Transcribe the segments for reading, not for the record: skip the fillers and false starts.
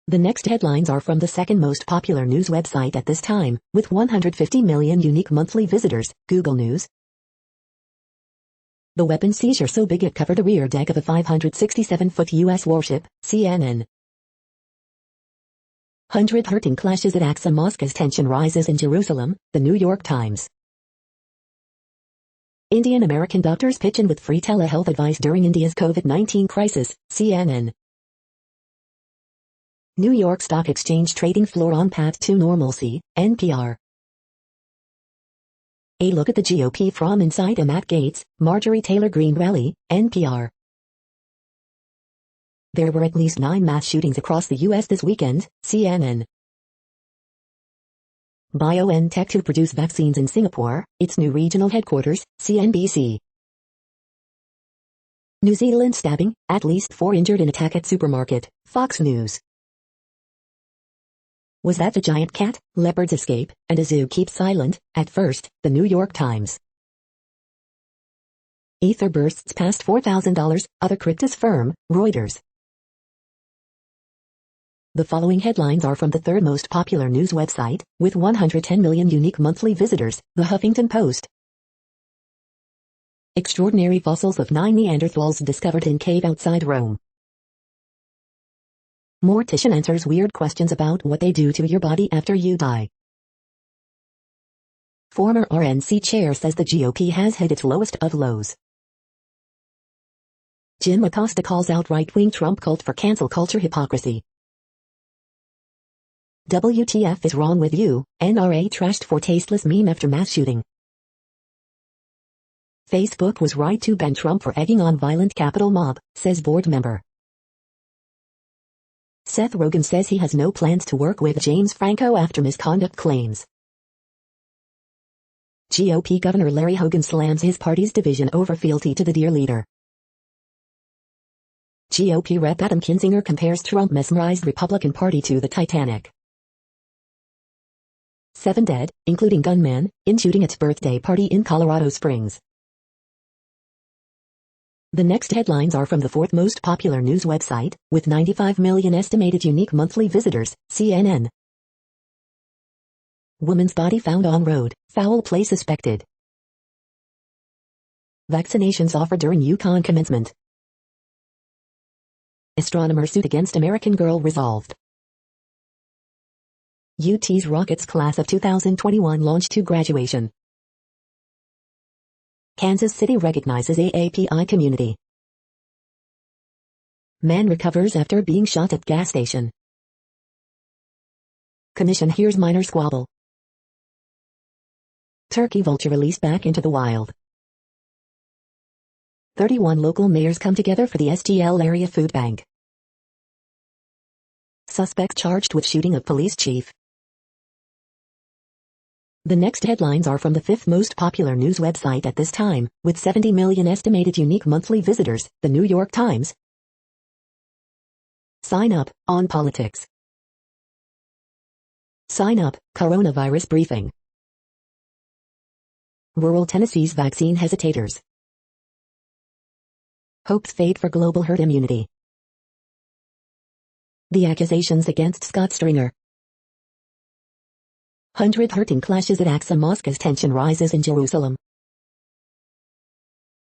The next headlines are from the second most popular news website at this time, with 150 million unique monthly visitors, Google News. The weapon seizure so big it covered the rear deck of a 567-foot U.S. warship, CNN. 100 hurting clashes at Aqsa Mosque as tension rises in Jerusalem, The New York Times. Indian-American doctors pitch in with free telehealth advice during India's COVID-19 crisis, CNN. New York Stock Exchange trading floor on path to normalcy, NPR. A look at the GOP from inside a Matt Gaetz, Marjorie Taylor Greene rally, NPR. There were at least 9 mass shootings across the U.S. this weekend, CNN. BioNTech to produce vaccines in Singapore, its new regional headquarters, CNBC. New Zealand stabbing, at least 4 injured in attack at supermarket, Fox News. Was that the giant cat? Leopards escape, and a zoo keeps silent, at first, The New York Times. Ether bursts past $4,000, other cryptos firm, Reuters. The following headlines are from the third most popular news website, with 110 million unique monthly visitors, The Huffington Post. Extraordinary fossils of 9 Neanderthals discovered in cave outside Rome. Mortician answers weird questions about what they do to your body after you die. Former RNC chair says the GOP has hit its lowest of lows. Jim Acosta calls out right-wing Trump cult for cancel culture hypocrisy. WTF is wrong with you? NRA trashed for tasteless meme after mass shooting. Facebook was right to ban Trump for egging on violent Capitol mob, says board member. Seth Rogen says he has no plans to work with James Franco after misconduct claims. GOP Governor Larry Hogan slams his party's division over fealty to the dear leader. GOP Rep Adam Kinzinger compares Trump mesmerized Republican Party to the Titanic. 7 dead, including gunman, in shooting at birthday party in Colorado Springs. The next headlines are from the fourth most popular news website, with 95 million estimated unique monthly visitors, CNN. Woman's body found on road, foul play suspected. Vaccinations offered during UConn commencement. Astronomer suit against American girl resolved. UT's Rockets class of 2021 launched to graduation. Kansas City recognizes AAPI community. Man recovers after being shot at gas station. Commission hears minor squabble. Turkey vulture released back into the wild. 31 local mayors come together for the STL area food bank. Suspects charged with shooting of police chief. The next headlines are from the fifth most popular news website at this time, with 70 million estimated unique monthly visitors, The New York Times. Sign up, on politics. Sign up, coronavirus briefing. Rural Tennessee's vaccine hesitators. Hopes fade for global herd immunity. The accusations against Scott Stringer. 100 hurting clashes at Aqsa Mosque as tension rises in Jerusalem.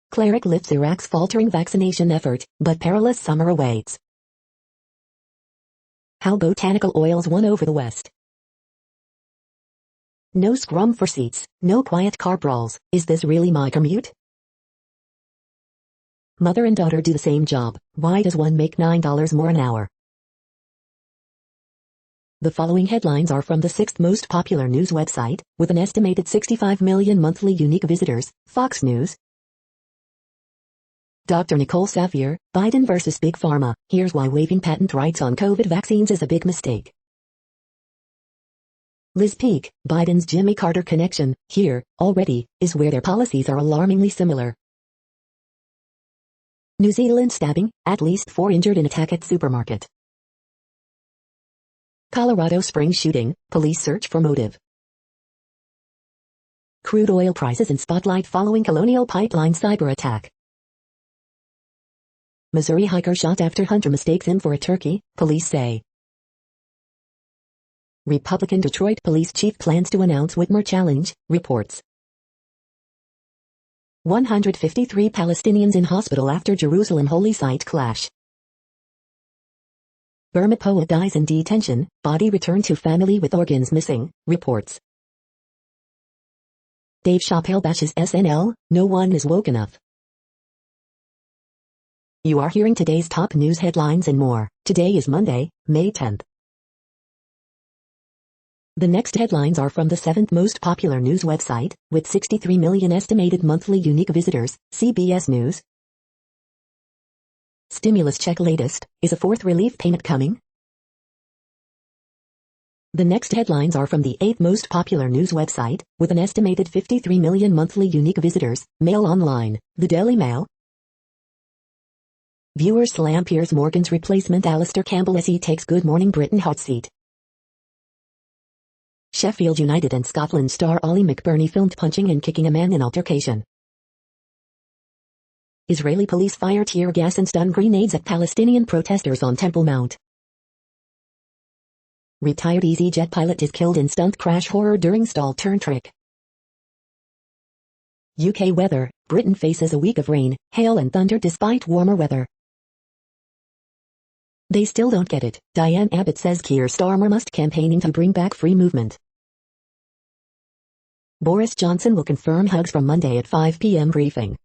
Cleric lifts Iraq's faltering vaccination effort, but perilous summer awaits. How botanical oils won over the West. No scrum for seats, no quiet car brawls. Is this really my commute? Mother and daughter do the same job. Why does one make $9 more an hour? The following headlines are from the sixth most popular news website, with an estimated 65 million monthly unique visitors, Fox News. Dr. Nicole Safier, Biden versus Big Pharma, here's why waiving patent rights on COVID vaccines is a big mistake. Liz Peek, Biden's Jimmy Carter connection, here, already, is where their policies are alarmingly similar. New Zealand stabbing, at least 4 injured in attack at supermarket. Colorado Springs shooting, police search for motive. Crude oil prices in spotlight following Colonial Pipeline cyber attack. Missouri hiker shot after hunter mistakes him for a turkey, police say. Republican Detroit police chief plans to announce Whitmer challenge, reports. 153 Palestinians in hospital after Jerusalem holy site clash. Burma poet dies in detention, body returned to family with organs missing, reports. Dave Chappelle bashes SNL, no one is woke enough. You are hearing today's top news headlines and more. Today is Monday, May 10th. The next headlines are from the 7th most popular news website, with 63 million estimated monthly unique visitors, CBS News. Stimulus check latest, is a fourth relief payment coming? The next headlines are from the 8th most popular news website, with an estimated 53 million monthly unique visitors, Mail Online, the Daily Mail. Viewers slam Piers Morgan's replacement Alistair Campbell as he takes Good Morning Britain hot seat. Sheffield United and Scotland star Ollie McBurney filmed punching and kicking a man in altercation. Israeli police fire tear gas and stun grenades at Palestinian protesters on Temple Mount. Retired EasyJet pilot is killed in stunt crash horror during stall turn trick. UK weather, Britain faces a week of rain, hail and thunder despite warmer weather. They still don't get it, Diane Abbott says Keir Starmer must campaigning to bring back free movement. Boris Johnson will confirm hugs from Monday at 5 p.m. briefing.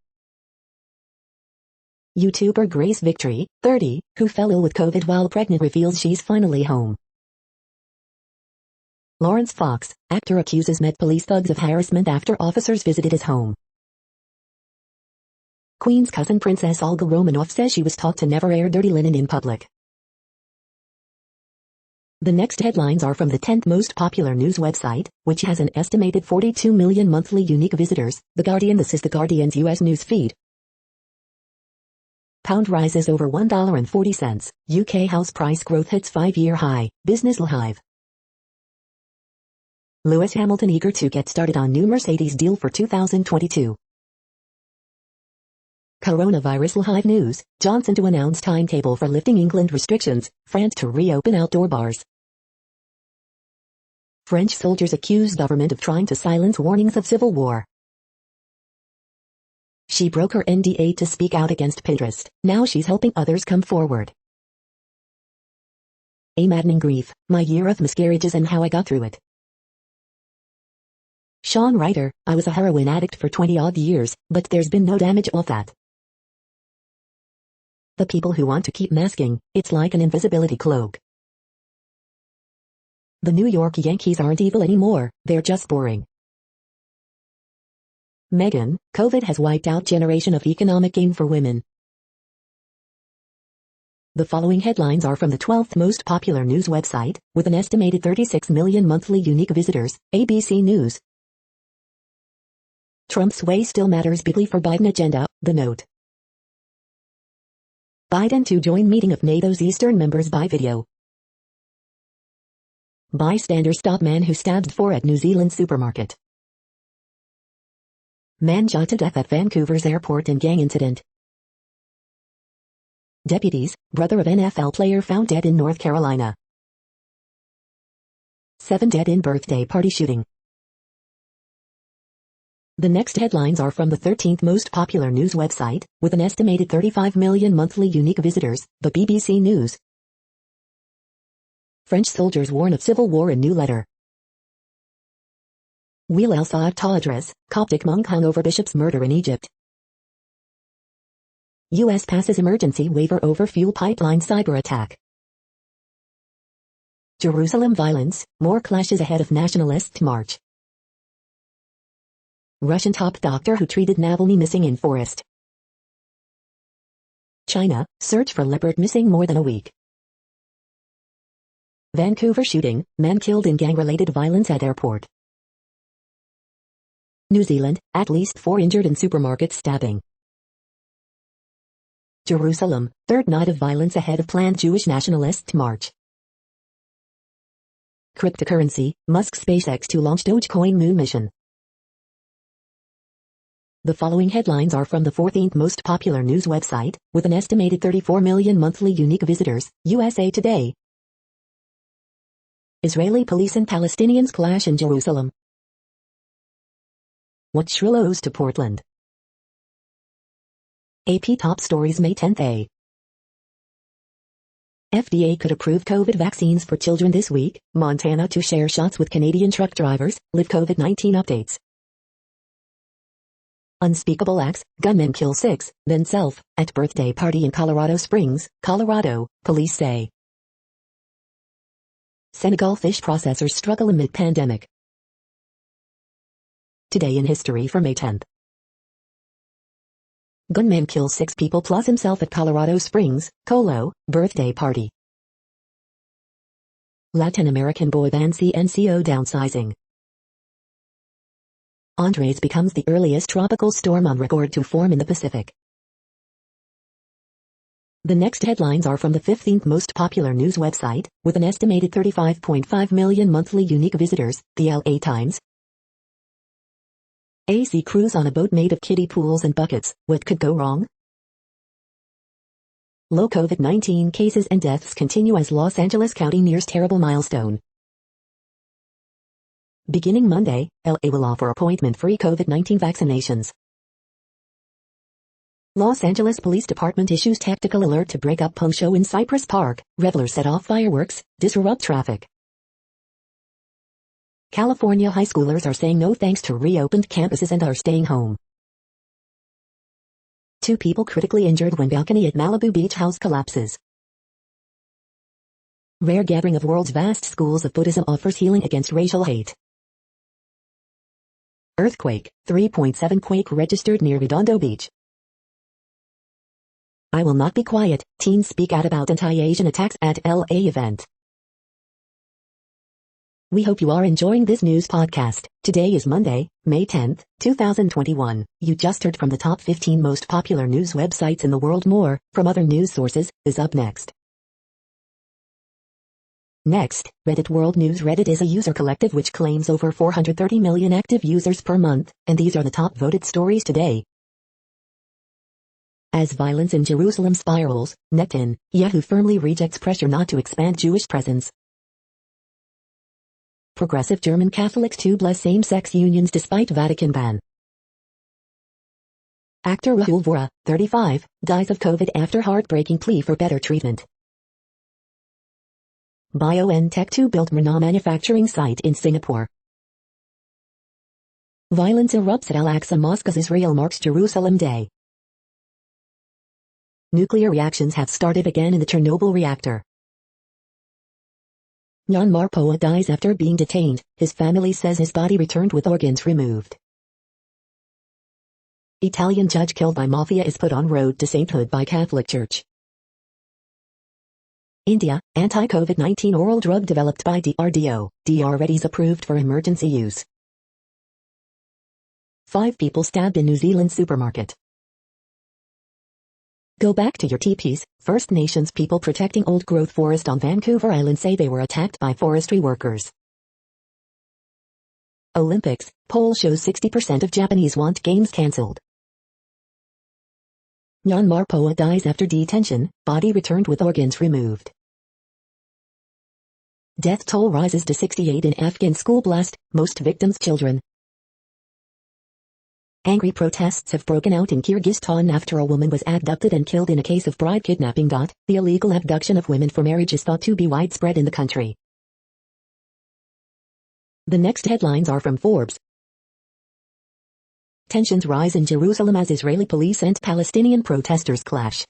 YouTuber Grace Victory, 30, who fell ill with COVID while pregnant reveals she's finally home. Lawrence Fox, actor accuses Met Police thugs of harassment after officers visited his home. Queen's cousin Princess Olga Romanov says she was taught to never air dirty linen in public. The next headlines are from the 10th most popular news website, which has an estimated 42 million monthly unique visitors, The Guardian. This is The Guardian's U.S. news feed. Pound rises over $1.40, UK house price growth hits 5-year high, Business Live. Lewis Hamilton eager to get started on new Mercedes deal for 2022. Coronavirus Live News, Johnson to announce timetable for lifting England restrictions, France to reopen outdoor bars. French soldiers accuse government of trying to silence warnings of civil war. She broke her NDA to speak out against Pinterest, now she's helping others come forward. A maddening grief, my year of miscarriages and how I got through it. Sean Ryder, I was a heroin addict for 20-odd years, but there's been no damage off that. The people who want to keep masking, it's like an invisibility cloak. The New York Yankees aren't evil anymore, they're just boring. Meghan, COVID has wiped out generation of economic gain for women. The following headlines are from the 12th most popular news website, with an estimated 36 million monthly unique visitors, ABC News. Trump's way still matters bigly for Biden agenda, The Note. Biden to join meeting of NATO's Eastern members by video. Bystander stop man who stabbed 4 at New Zealand supermarket. Man shot to death at Vancouver's airport in gang incident. Deputies, brother of NFL player found dead in North Carolina. 7 dead in birthday party shooting. The next headlines are from the 13th most popular news website, with an estimated 35 million monthly unique visitors, the BBC News. French soldiers warn of civil war in new letter. Wheel El Saad Tadras, Coptic monk hung over bishop's murder in Egypt. U.S. passes emergency waiver over fuel pipeline cyber attack. Jerusalem violence, more clashes ahead of nationalist march. Russian top doctor who treated Navalny missing in forest. China, search for leopard missing more than a week. Vancouver shooting, man killed in gang-related violence at airport. New Zealand, at least 4 injured in supermarket stabbing. Jerusalem, third night of violence ahead of planned Jewish nationalist march. Cryptocurrency, Musk SpaceX to launch Dogecoin moon mission. The following headlines are from the 14th most popular news website, with an estimated 34 million monthly unique visitors, USA Today. Israeli police and Palestinians clash in Jerusalem. What shrill owes to Portland? AP Top Stories May 10th. FDA could approve COVID vaccines for children this week. Montana to share shots with Canadian truck drivers. Live COVID-19 updates. Unspeakable acts, gunmen kill 6, then self, at birthday party in Colorado Springs, Colorado, police say. Senegal fish processors struggle amid pandemic. Today in history for May 10th. Gunman kills 6 people plus himself at Colorado Springs, Colo, birthday party. Latin American boy band CNCO downsizing. Andres becomes the earliest tropical storm on record to form in the Pacific. The next headlines are from the 15th most popular news website, with an estimated 35.5 million monthly unique visitors, the LA Times. AC cruise on a boat made of kiddie pools and buckets, what could go wrong? Low COVID-19 cases and deaths continue as Los Angeles County nears terrible milestone. Beginning Monday, LA will offer appointment-free COVID-19 vaccinations. Los Angeles Police Department issues tactical alert to break up punk show in Cypress Park. Revelers set off fireworks, disrupt traffic. California high schoolers are saying no thanks to reopened campuses and are staying home. 2 people critically injured when balcony at Malibu beach house collapses. Rare gathering of world's vast schools of Buddhism offers healing against racial hate. Earthquake, 3.7 quake registered near Redondo Beach. I will not be quiet, teens speak out about anti-Asian attacks at LA event. We hope you are enjoying this news podcast. Today is Monday, May 10th, 2021. You just heard from the top 15 most popular news websites in the world. More, from other news sources, is up next. Next, Reddit World News. Reddit is a user collective which claims over 430 million active users per month, and these are the top voted stories today. As violence in Jerusalem spirals, Netanyahu firmly rejects pressure not to expand Jewish presence. Progressive German Catholics to bless same-sex unions despite Vatican ban. Actor Rahul Vora, 35, dies of COVID after heartbreaking plea for better treatment. BioNTech to build Myrna manufacturing site in Singapore. Violence erupts at Al-Aqsa Mosque as Israel marks Jerusalem Day. Nuclear reactions have started again in the Chernobyl reactor. Myanmar Poa dies after being detained. His family says his body returned with organs removed. Italian judge killed by mafia is put on road to sainthood by Catholic Church. India, anti-COVID-19 oral drug developed by DRDO. readies approved for emergency use. 5 people stabbed in New Zealand supermarket. Go back to your teepees. First Nations people protecting old-growth forest on Vancouver Island say they were attacked by forestry workers. Olympics, poll shows 60% of Japanese want games cancelled. Myanmar Poa dies after detention, body returned with organs removed. Death toll rises to 68 in Afghan school blast, most victims children. Angry protests have broken out in Kyrgyzstan after a woman was abducted and killed in a case of bride kidnapping. The illegal abduction of women for marriage is thought to be widespread in the country. The next headlines are from Forbes. Tensions rise in Jerusalem as Israeli police and Palestinian protesters clash.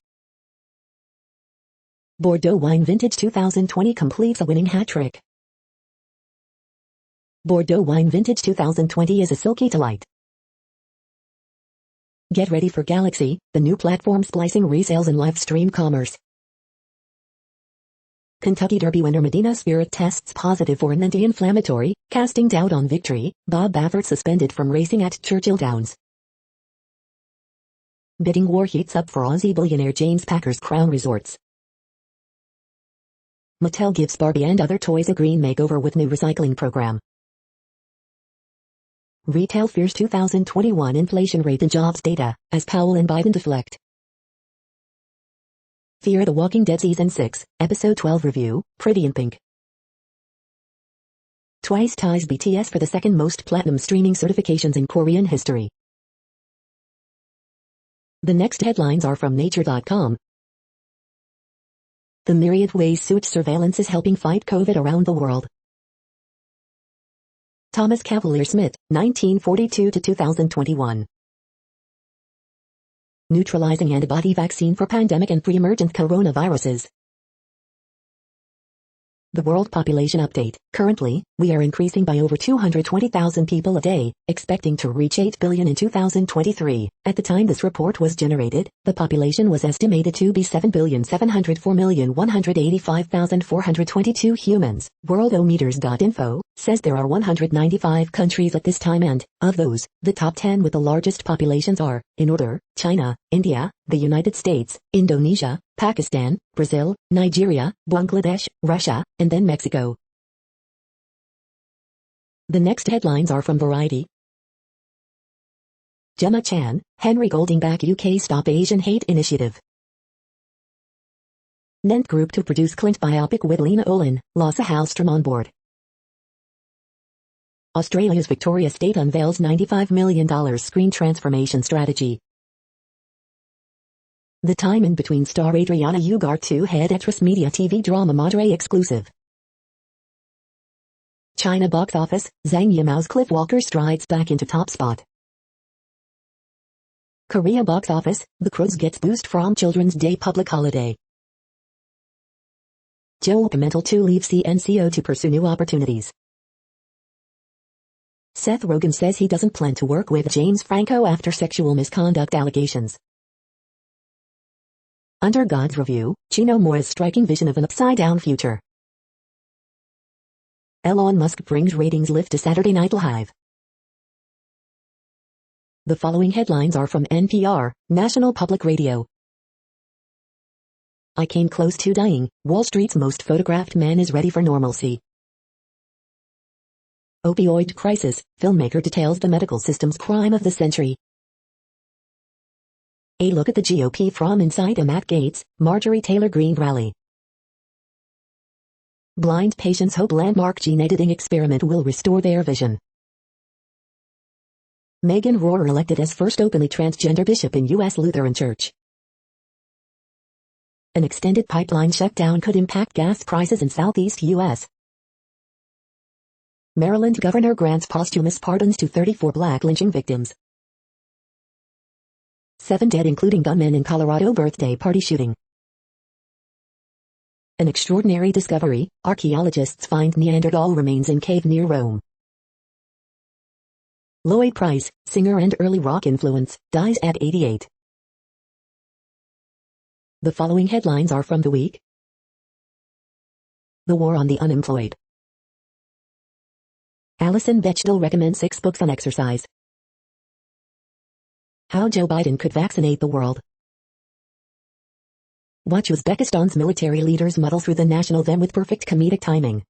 Bordeaux wine vintage 2020 completes a winning hat-trick. Bordeaux wine vintage 2020 is a silky delight. Get ready for Galaxy, the new platform splicing resales and live stream commerce. Kentucky Derby winner Medina Spirit tests positive for an anti-inflammatory, casting doubt on victory. Bob Baffert suspended from racing at Churchill Downs. Bidding war heats up for Aussie billionaire James Packer's Crown Resorts. Mattel gives Barbie and other toys a green makeover with new recycling program. Retail fears 2021 inflation rate and jobs data, as Powell and Biden deflect. Fear the Walking Dead Season 6, Episode 12 review, Pretty in Pink. Twice ties BTS for the second most platinum streaming certifications in Korean history. The next headlines are from Nature.com. The myriad ways such surveillance is helping fight COVID around the world. Thomas Cavalier Smith, 1942 to 2021. Neutralizing antibody vaccine for pandemic and pre-emergent coronaviruses. The World Population Update. Currently, we are increasing by over 220,000 people a day, expecting to reach 8 billion in 2023. At the time this report was generated, the population was estimated to be 7,704,185,422 humans. Worldometers.info says there are 195 countries at this time and, of those, the top 10 with the largest populations are, in order, China, India, the United States, Indonesia, Pakistan, Brazil, Nigeria, Bangladesh, Russia, and then Mexico. The next headlines are from Variety. Gemma Chan, Henry Golding back UK Stop Asian Hate Initiative. Nent Group to produce Clint biopic with Lena Olin, Lasse Hallström on board. Australia's Victoria State unveils $95 million screen transformation strategy. The time in between star Adriana Ugarte to head Etris Media TV drama Madre exclusive. China box office, Zhang Yimou's Cliff Walker strides back into top spot. Korea box office, The Croods gets boost from Children's Day public holiday. Joel Pimentel to leave CNCO to pursue new opportunities. Seth Rogen says he doesn't plan to work with James Franco after sexual misconduct allegations. Under God's review, Chino Mora's striking vision of an upside-down future. Elon Musk brings ratings lift to Saturday Night Live. The following headlines are from NPR, National Public Radio. I came close to dying. Wall Street's most photographed man is ready for normalcy. Opioid crisis, filmmaker details the medical system's crime of the century. A look at the GOP from inside a Matt Gaetz, Marjorie Taylor Greene rally. Blind patients hope landmark gene editing experiment will restore their vision. Megan Rohrer elected as first openly transgender bishop in U.S. Lutheran Church. An extended pipeline shutdown could impact gas prices in Southeast U.S. Maryland governor grants posthumous pardons to 34 black lynching victims. 7 dead including gunmen in Colorado birthday party shooting. An extraordinary discovery, archaeologists find Neanderthal remains in cave near Rome. Lloyd Price, singer and early rock influence, dies at 88. The following headlines are from The Week. The War on the Unemployed. Alison Bechdel recommends 6 books on exercise. How Joe Biden could vaccinate the world. Watch Uzbekistan's military leaders muddle through the national them with perfect comedic timing.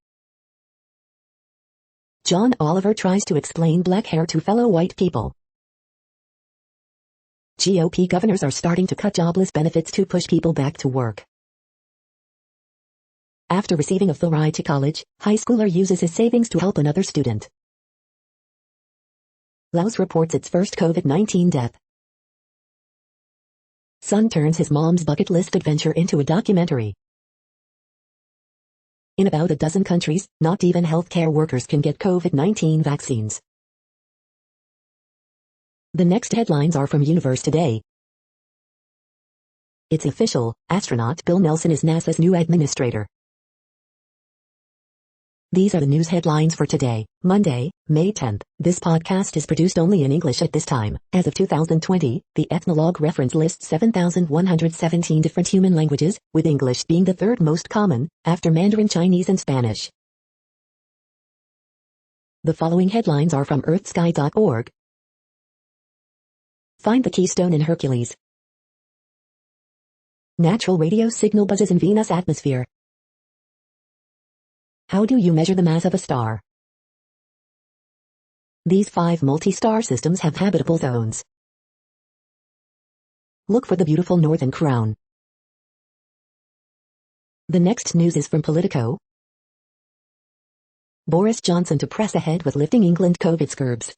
John Oliver tries to explain black hair to fellow white people. GOP governors are starting to cut jobless benefits to push people back to work. After receiving a full ride to college, high schooler uses his savings to help another student. Laos reports its first COVID-19 death. Son turns his mom's bucket list adventure into a documentary. In about a dozen countries, not even healthcare workers can get COVID-19 vaccines. The next headlines are from Universe Today. It's official, astronaut Bill Nelson is NASA's new administrator. These are the news headlines for today, Monday, May 10th. This podcast is produced only in English at this time. As of 2020, the Ethnologue reference lists 7,117 different human languages, with English being the third most common, after Mandarin Chinese and Spanish. The following headlines are from earthsky.org. Find the keystone in Hercules. Natural radio signal buzzes in Venus atmosphere. How do you measure the mass of a star? These 5 multi-star systems have habitable zones. Look for the beautiful Northern Crown. The next news is from Politico. Boris Johnson to press ahead with lifting England COVID scurbs.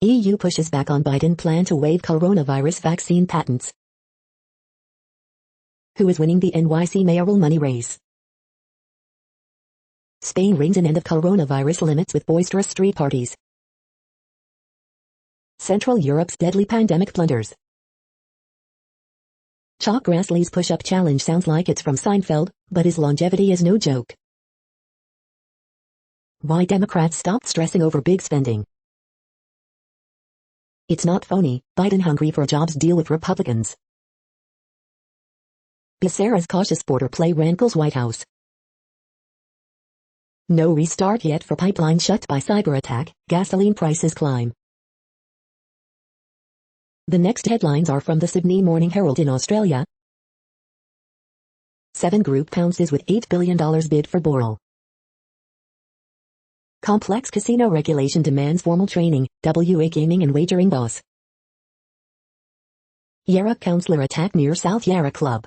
EU pushes back on Biden plan to waive coronavirus vaccine patents. Who is winning the NYC mayoral money race? Spain rings in end of coronavirus limits with boisterous street parties. Central Europe's deadly pandemic plunders. Chuck Grassley's push-up challenge sounds like it's from Seinfeld, but his longevity is no joke. Why Democrats stopped stressing over big spending. It's not phony, Biden hungry for a jobs deal with Republicans. Becerra's cautious border play rankles White House. No restart yet for pipeline shut by cyber attack, gasoline prices climb. The next headlines are from the Sydney Morning Herald in Australia. 7 Group pounces with $8 billion bid for Boral. Complex casino regulation demands formal training, WA gaming and wagering boss. Yarra councillor attack near South Yarra Club.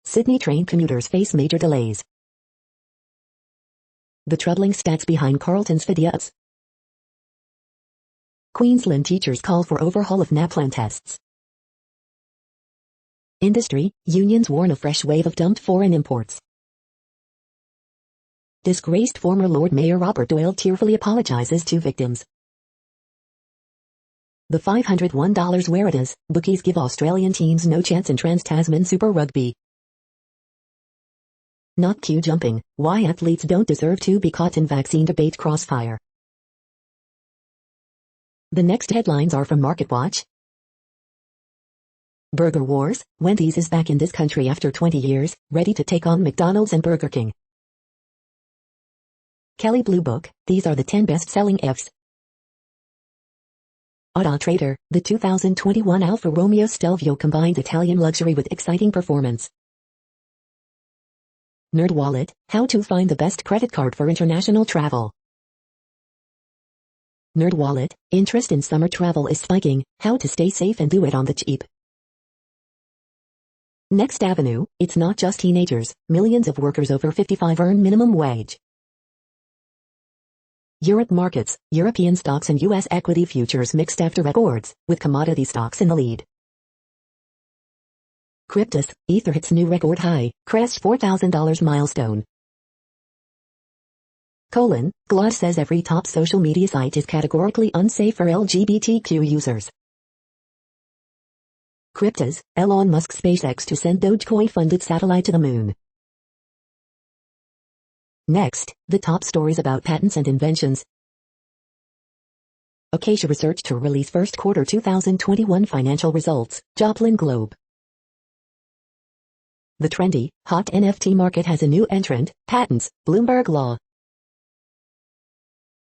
Sydney train commuters face major delays. The troubling stats behind Carlton's videos. Queensland teachers call for overhaul of NAPLAN tests. Industry, unions warn of fresh wave of dumped foreign imports. Disgraced former Lord Mayor Robert Doyle tearfully apologizes to victims. The $501 where it is, bookies give Australian teams no chance in Trans-Tasman Super Rugby. Not queue jumping, why athletes don't deserve to be caught in vaccine debate crossfire. The next headlines are from MarketWatch. Burger Wars, Wendy's is back in this country after 20 years, ready to take on McDonald's and Burger King. Kelley Blue Book, these are the 10 best-selling Fs. Auto Trader, the 2021 Alfa Romeo Stelvio combines Italian luxury with exciting performance. NerdWallet, how to find the best credit card for international travel. NerdWallet, interest in summer travel is spiking, how to stay safe and do it on the cheap. Next Avenue, it's not just teenagers, millions of workers over 55 earn minimum wage. Europe markets, European stocks and U.S. equity futures mixed after records, with commodity stocks in the lead. Cryptus, Ether hits new record high, crest $4,000 milestone. Gloss says every top social media site is categorically unsafe for LGBTQ users. Cryptus, Elon Musk SpaceX to send Dogecoin-funded satellite to the moon. Next, the top stories about patents and inventions. Acacia Research to release first quarter 2021 financial results, Joplin Globe. The trendy, hot NFT market has a new entrant, patents, Bloomberg Law.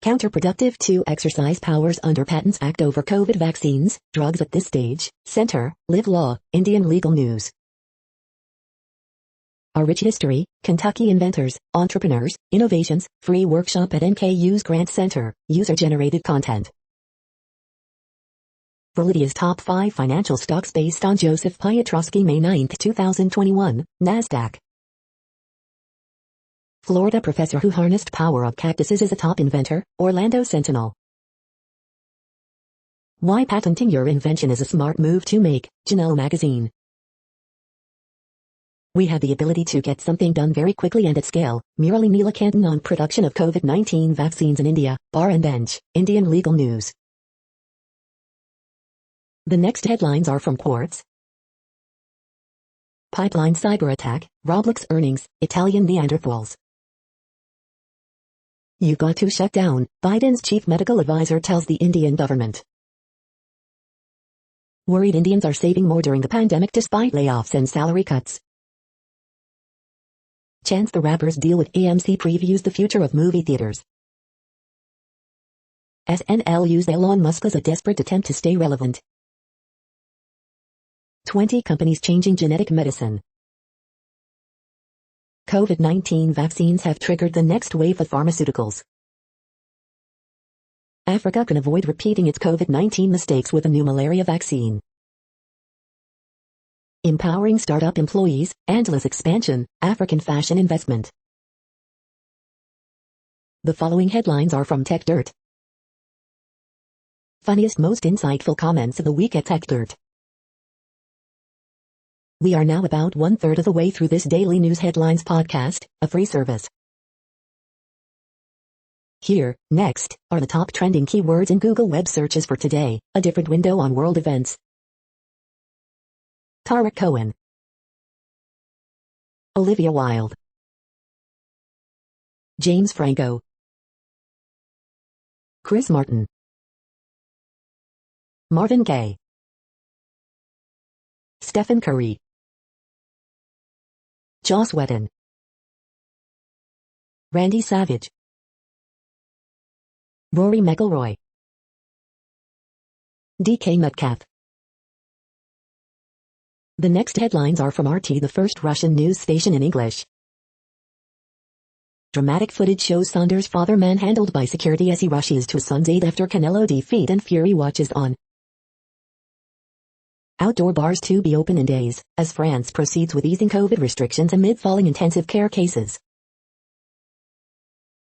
Counterproductive to exercise powers under Patents Act over COVID vaccines, drugs at this stage, Center, Live Law, Indian Legal News. A rich history, Kentucky inventors, entrepreneurs, innovations, free workshop at NKU's Grant Center, user-generated content. Validia's top 5 financial stocks based on Joseph Piotrowski May 9, 2021, NASDAQ. Florida professor who harnessed power of cactuses is a top inventor, Orlando Sentinel. Why patenting your invention is a smart move to make, Janelle Magazine. We have the ability to get something done very quickly and at scale, Murali Neelakantan on production of COVID-19 vaccines in India, Bar and Bench, Indian Legal News. The next headlines are from Quartz. Pipeline cyber attack, Roblox earnings, Italian Neanderthals. You've got to shut down, Biden's chief medical advisor tells the Indian government. Worried Indians are saving more during the pandemic despite layoffs and salary cuts. Chance the Rappers deal with AMC previews the future of movie theaters. SNL used Elon Musk as a desperate attempt to stay relevant. 20 companies changing genetic medicine. COVID-19 vaccines have triggered the next wave of pharmaceuticals. Africa can avoid repeating its COVID-19 mistakes with a new malaria vaccine. Empowering startup employees, endless expansion, African fashion investment. The following headlines are from TechDirt. Funniest, most insightful comments of the week at TechDirt. We are now about 1/3 of the way through this daily news headlines podcast, a free service. Here, next, are the top trending keywords in Google web searches for today, a different window on world events. Tariq Cohen, Olivia Wilde, James Franco, Chris Martin, Marvin Gaye, Stephen Curry, Joss Whedon, Randy Savage, Rory McIlroy, DK Metcalf. The next headlines are from RT, the first Russian news station in English. Dramatic footage shows Saunders' father manhandled by security as he rushes to son's aid after Canelo defeat and Fury watches on. Outdoor bars to be open in days, as France proceeds with easing COVID restrictions amid falling intensive care cases.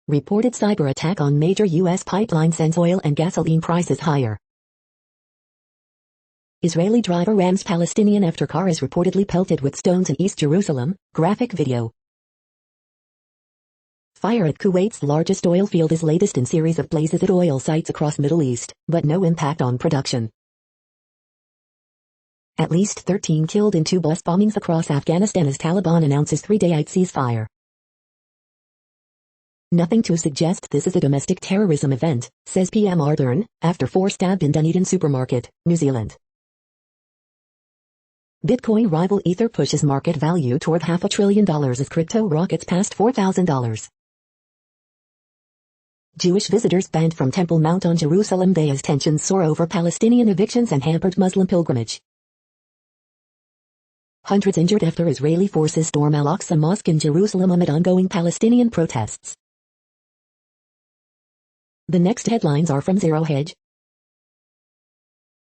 Reported cyber attack on major U.S. pipeline sends oil and gasoline prices higher. Israeli driver rams Palestinian after car is reportedly pelted with stones in East Jerusalem, graphic video. Fire at Kuwait's largest oil field is latest in series of blazes at oil sites across Middle East, but no impact on production. At least 13 killed in 2 bus bombings across Afghanistan as Taliban announces 3-day ceasefire. Nothing to suggest this is a domestic terrorism event, says PM Ardern, after 4 stabbed in Dunedin supermarket, New Zealand. Bitcoin rival Ether pushes market value toward $500 billion as crypto rockets past $4,000. Jewish visitors banned from Temple Mount on Jerusalem Day as tensions soar over Palestinian evictions and hampered Muslim pilgrimage. Hundreds injured after Israeli forces storm Al-Aqsa Mosque in Jerusalem amid ongoing Palestinian protests. The next headlines are from Zero Hedge.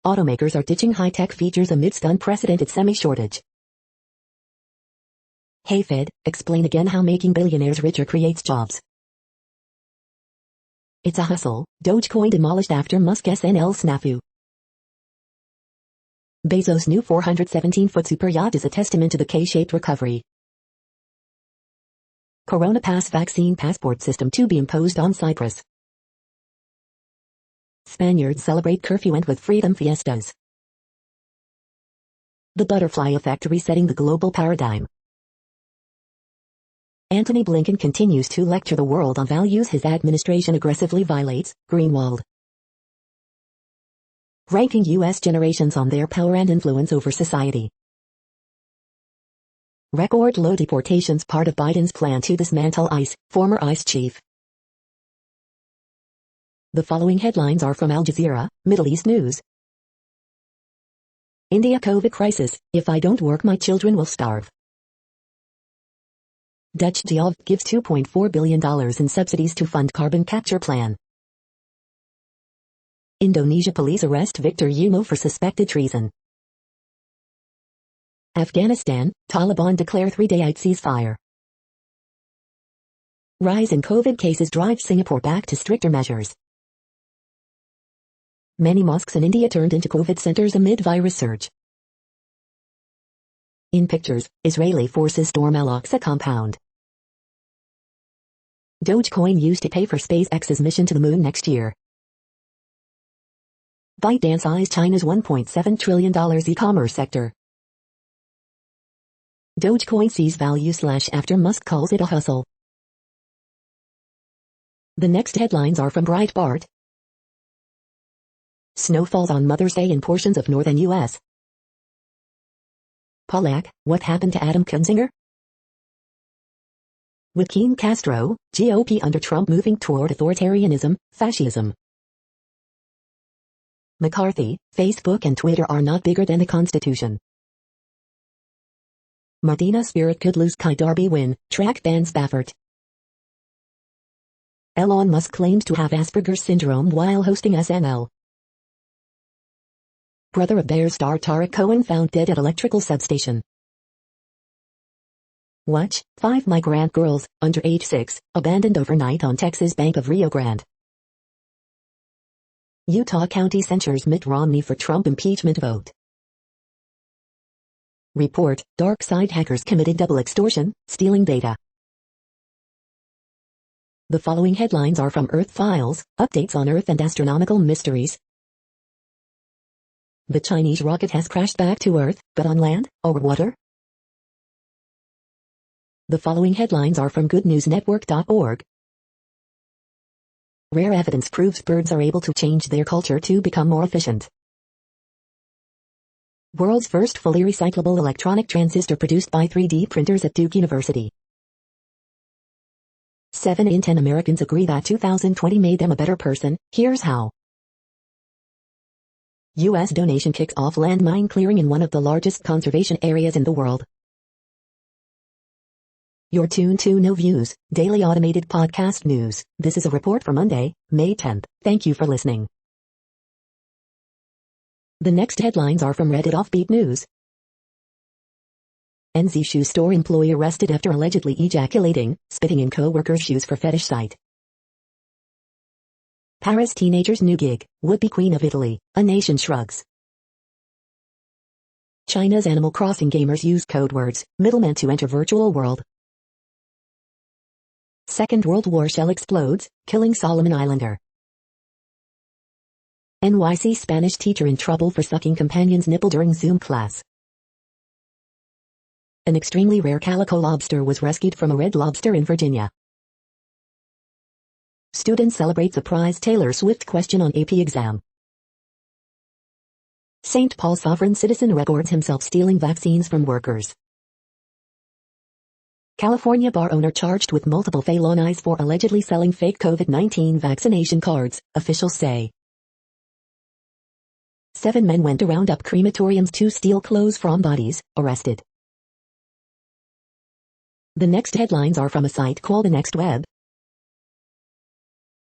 Automakers are ditching high-tech features amidst unprecedented semi-shortage. Hey Fed, explain again how making billionaires richer creates jobs. It's a hustle, Dogecoin demolished after Musk SNL snafu. Bezos' new 417-foot super yacht is a testament to the K-shaped recovery. Corona Pass vaccine passport system to be imposed on Cyprus. Spaniards celebrate curfew end with freedom fiestas. The butterfly effect resetting the global paradigm. Antony Blinken continues to lecture the world on values his administration aggressively violates, Greenwald. Ranking U.S. generations on their power and influence over society. Record low deportations part of Biden's plan to dismantle ICE, former ICE chief. The following headlines are from Al Jazeera, Middle East News. India COVID crisis, if I don't work my children will starve. Dutch GOV gives $2.4 billion in subsidies to fund carbon capture plan. Indonesia police arrest Victor Yumo for suspected treason. Afghanistan, Taliban declare 3-day ceasefire. Rise in COVID cases drives Singapore back to stricter measures. Many mosques in India turned into COVID centers amid virus surge. In pictures, Israeli forces storm Al-Aqsa compound. Dogecoin used to pay for SpaceX's mission to the moon next year. ByteDance eyes China's $1.7 trillion e-commerce sector. Dogecoin sees value slash after Musk calls it a hustle. The next headlines are from Breitbart. Snow falls on Mother's Day in portions of northern U.S. Pollack, what happened to Adam Kinzinger? Joaquin Castro, GOP under Trump moving toward authoritarianism, fascism. McCarthy, Facebook and Twitter are not bigger than the Constitution. Martina Spirit could lose Kai Darby win, track bans Baffert. Elon Musk claims to have Asperger's syndrome while hosting SNL. Brother of Bears star Tariq Cohen found dead at electrical substation. Watch, 5 migrant girls, under age 6, abandoned overnight on Texas bank of Rio Grande. Utah County censures Mitt Romney for Trump impeachment vote. Report, dark side hackers committed double extortion, stealing data. The following headlines are from Earth Files, updates on Earth and astronomical mysteries. The Chinese rocket has crashed back to Earth, but on land, or water? The following headlines are from goodnewsnetwork.org. Rare evidence proves birds are able to change their culture to become more efficient. World's first fully recyclable electronic transistor produced by 3D printers at Duke University. 7 in 10 Americans agree that 2020 made them a better person. Here's how. U.S. donation kicks off landmine clearing in one of the largest conservation areas in the world. You're tuned to No Views, daily automated podcast news. This is a report for Monday, May 10th. Thank you for listening. The next headlines are from Reddit Offbeat News. NZ shoe store employee arrested after allegedly ejaculating, spitting in co-worker's shoes for fetish site. Paris teenager's new gig, would-be queen of Italy, a nation shrugs. China's Animal Crossing gamers use code words, middlemen to enter virtual world. Second World War shell explodes, killing Solomon Islander. NYC Spanish teacher in trouble for sucking companion's nipple during Zoom class. An extremely rare calico lobster was rescued from a red lobster in Virginia. Students celebrate surprise Taylor Swift question on AP exam. St. Paul sovereign citizen records himself stealing vaccines from workers. California bar owner charged with multiple felonies for allegedly selling fake COVID-19 vaccination cards, officials say. 7 men went to round up crematoriums to steal clothes from bodies, arrested. The next headlines are from a site called The Next Web.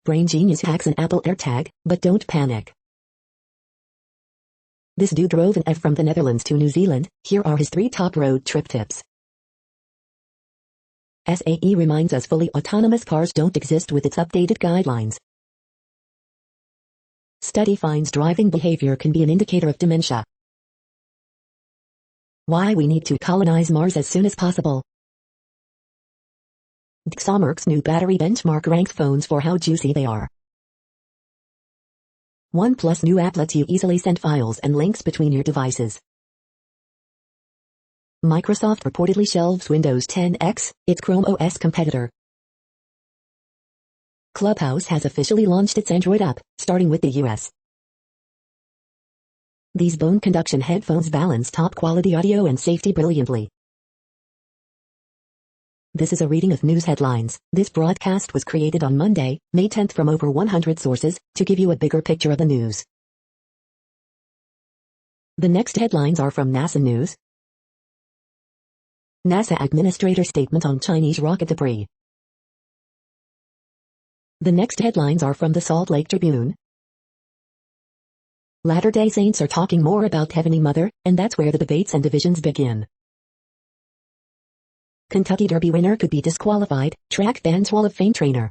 Brain genius hacks an Apple AirTag, but don't panic. This dude drove an F from the Netherlands to New Zealand. Here are his 3 top road trip tips. SAE reminds us fully autonomous cars don't exist with its updated guidelines. Study finds driving behavior can be an indicator of dementia. Why we need to colonize Mars as soon as possible. Dixamerk's new battery benchmark ranks phones for how juicy they are. OnePlus new app lets you easily send files and links between your devices. Microsoft reportedly shelves Windows 10X, its Chrome OS competitor. Clubhouse has officially launched its Android app, starting with the US. These bone conduction headphones balance top-quality audio and safety brilliantly. This is a reading of news headlines. This broadcast was created on Monday, May 10th from over 100 sources, to give you a bigger picture of the news. The next headlines are from NASA News. NASA administrator statement on Chinese rocket debris. The next headlines are from the Salt Lake Tribune. Latter-day Saints are talking more about Heavenly Mother, and that's where the debates and divisions begin. Kentucky Derby winner could be disqualified, track bans Hall of Fame trainer.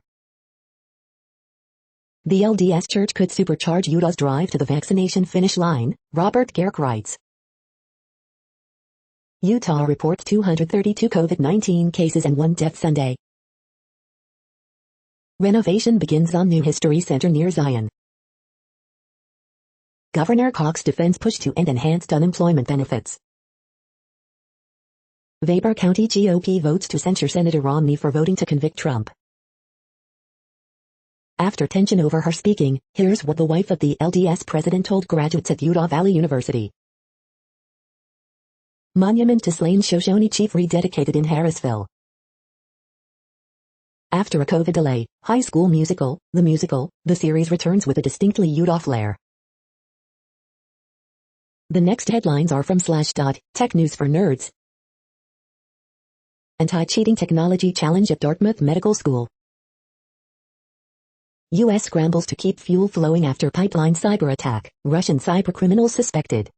The LDS Church could supercharge Utah's drive to the vaccination finish line, Robert Garrick writes. Utah reports 232 COVID-19 cases and 1 death Sunday. Renovation begins on new history center near Zion. Governor Cox defends push to end enhanced unemployment benefits. Weber County GOP votes to censure Senator Romney for voting to convict Trump. After tension over her speaking, here's what the wife of the LDS president told graduates at Utah Valley University. Monument to slain Shoshone chief rededicated in Harrisville. After a COVID delay, High School Musical, the series returns with a distinctly Utah flair. The next headlines are from Slashdot, Tech News for Nerds. Anti-cheating technology challenge at Dartmouth Medical School. U.S. scrambles to keep fuel flowing after pipeline cyber attack. Russian cybercriminals suspected.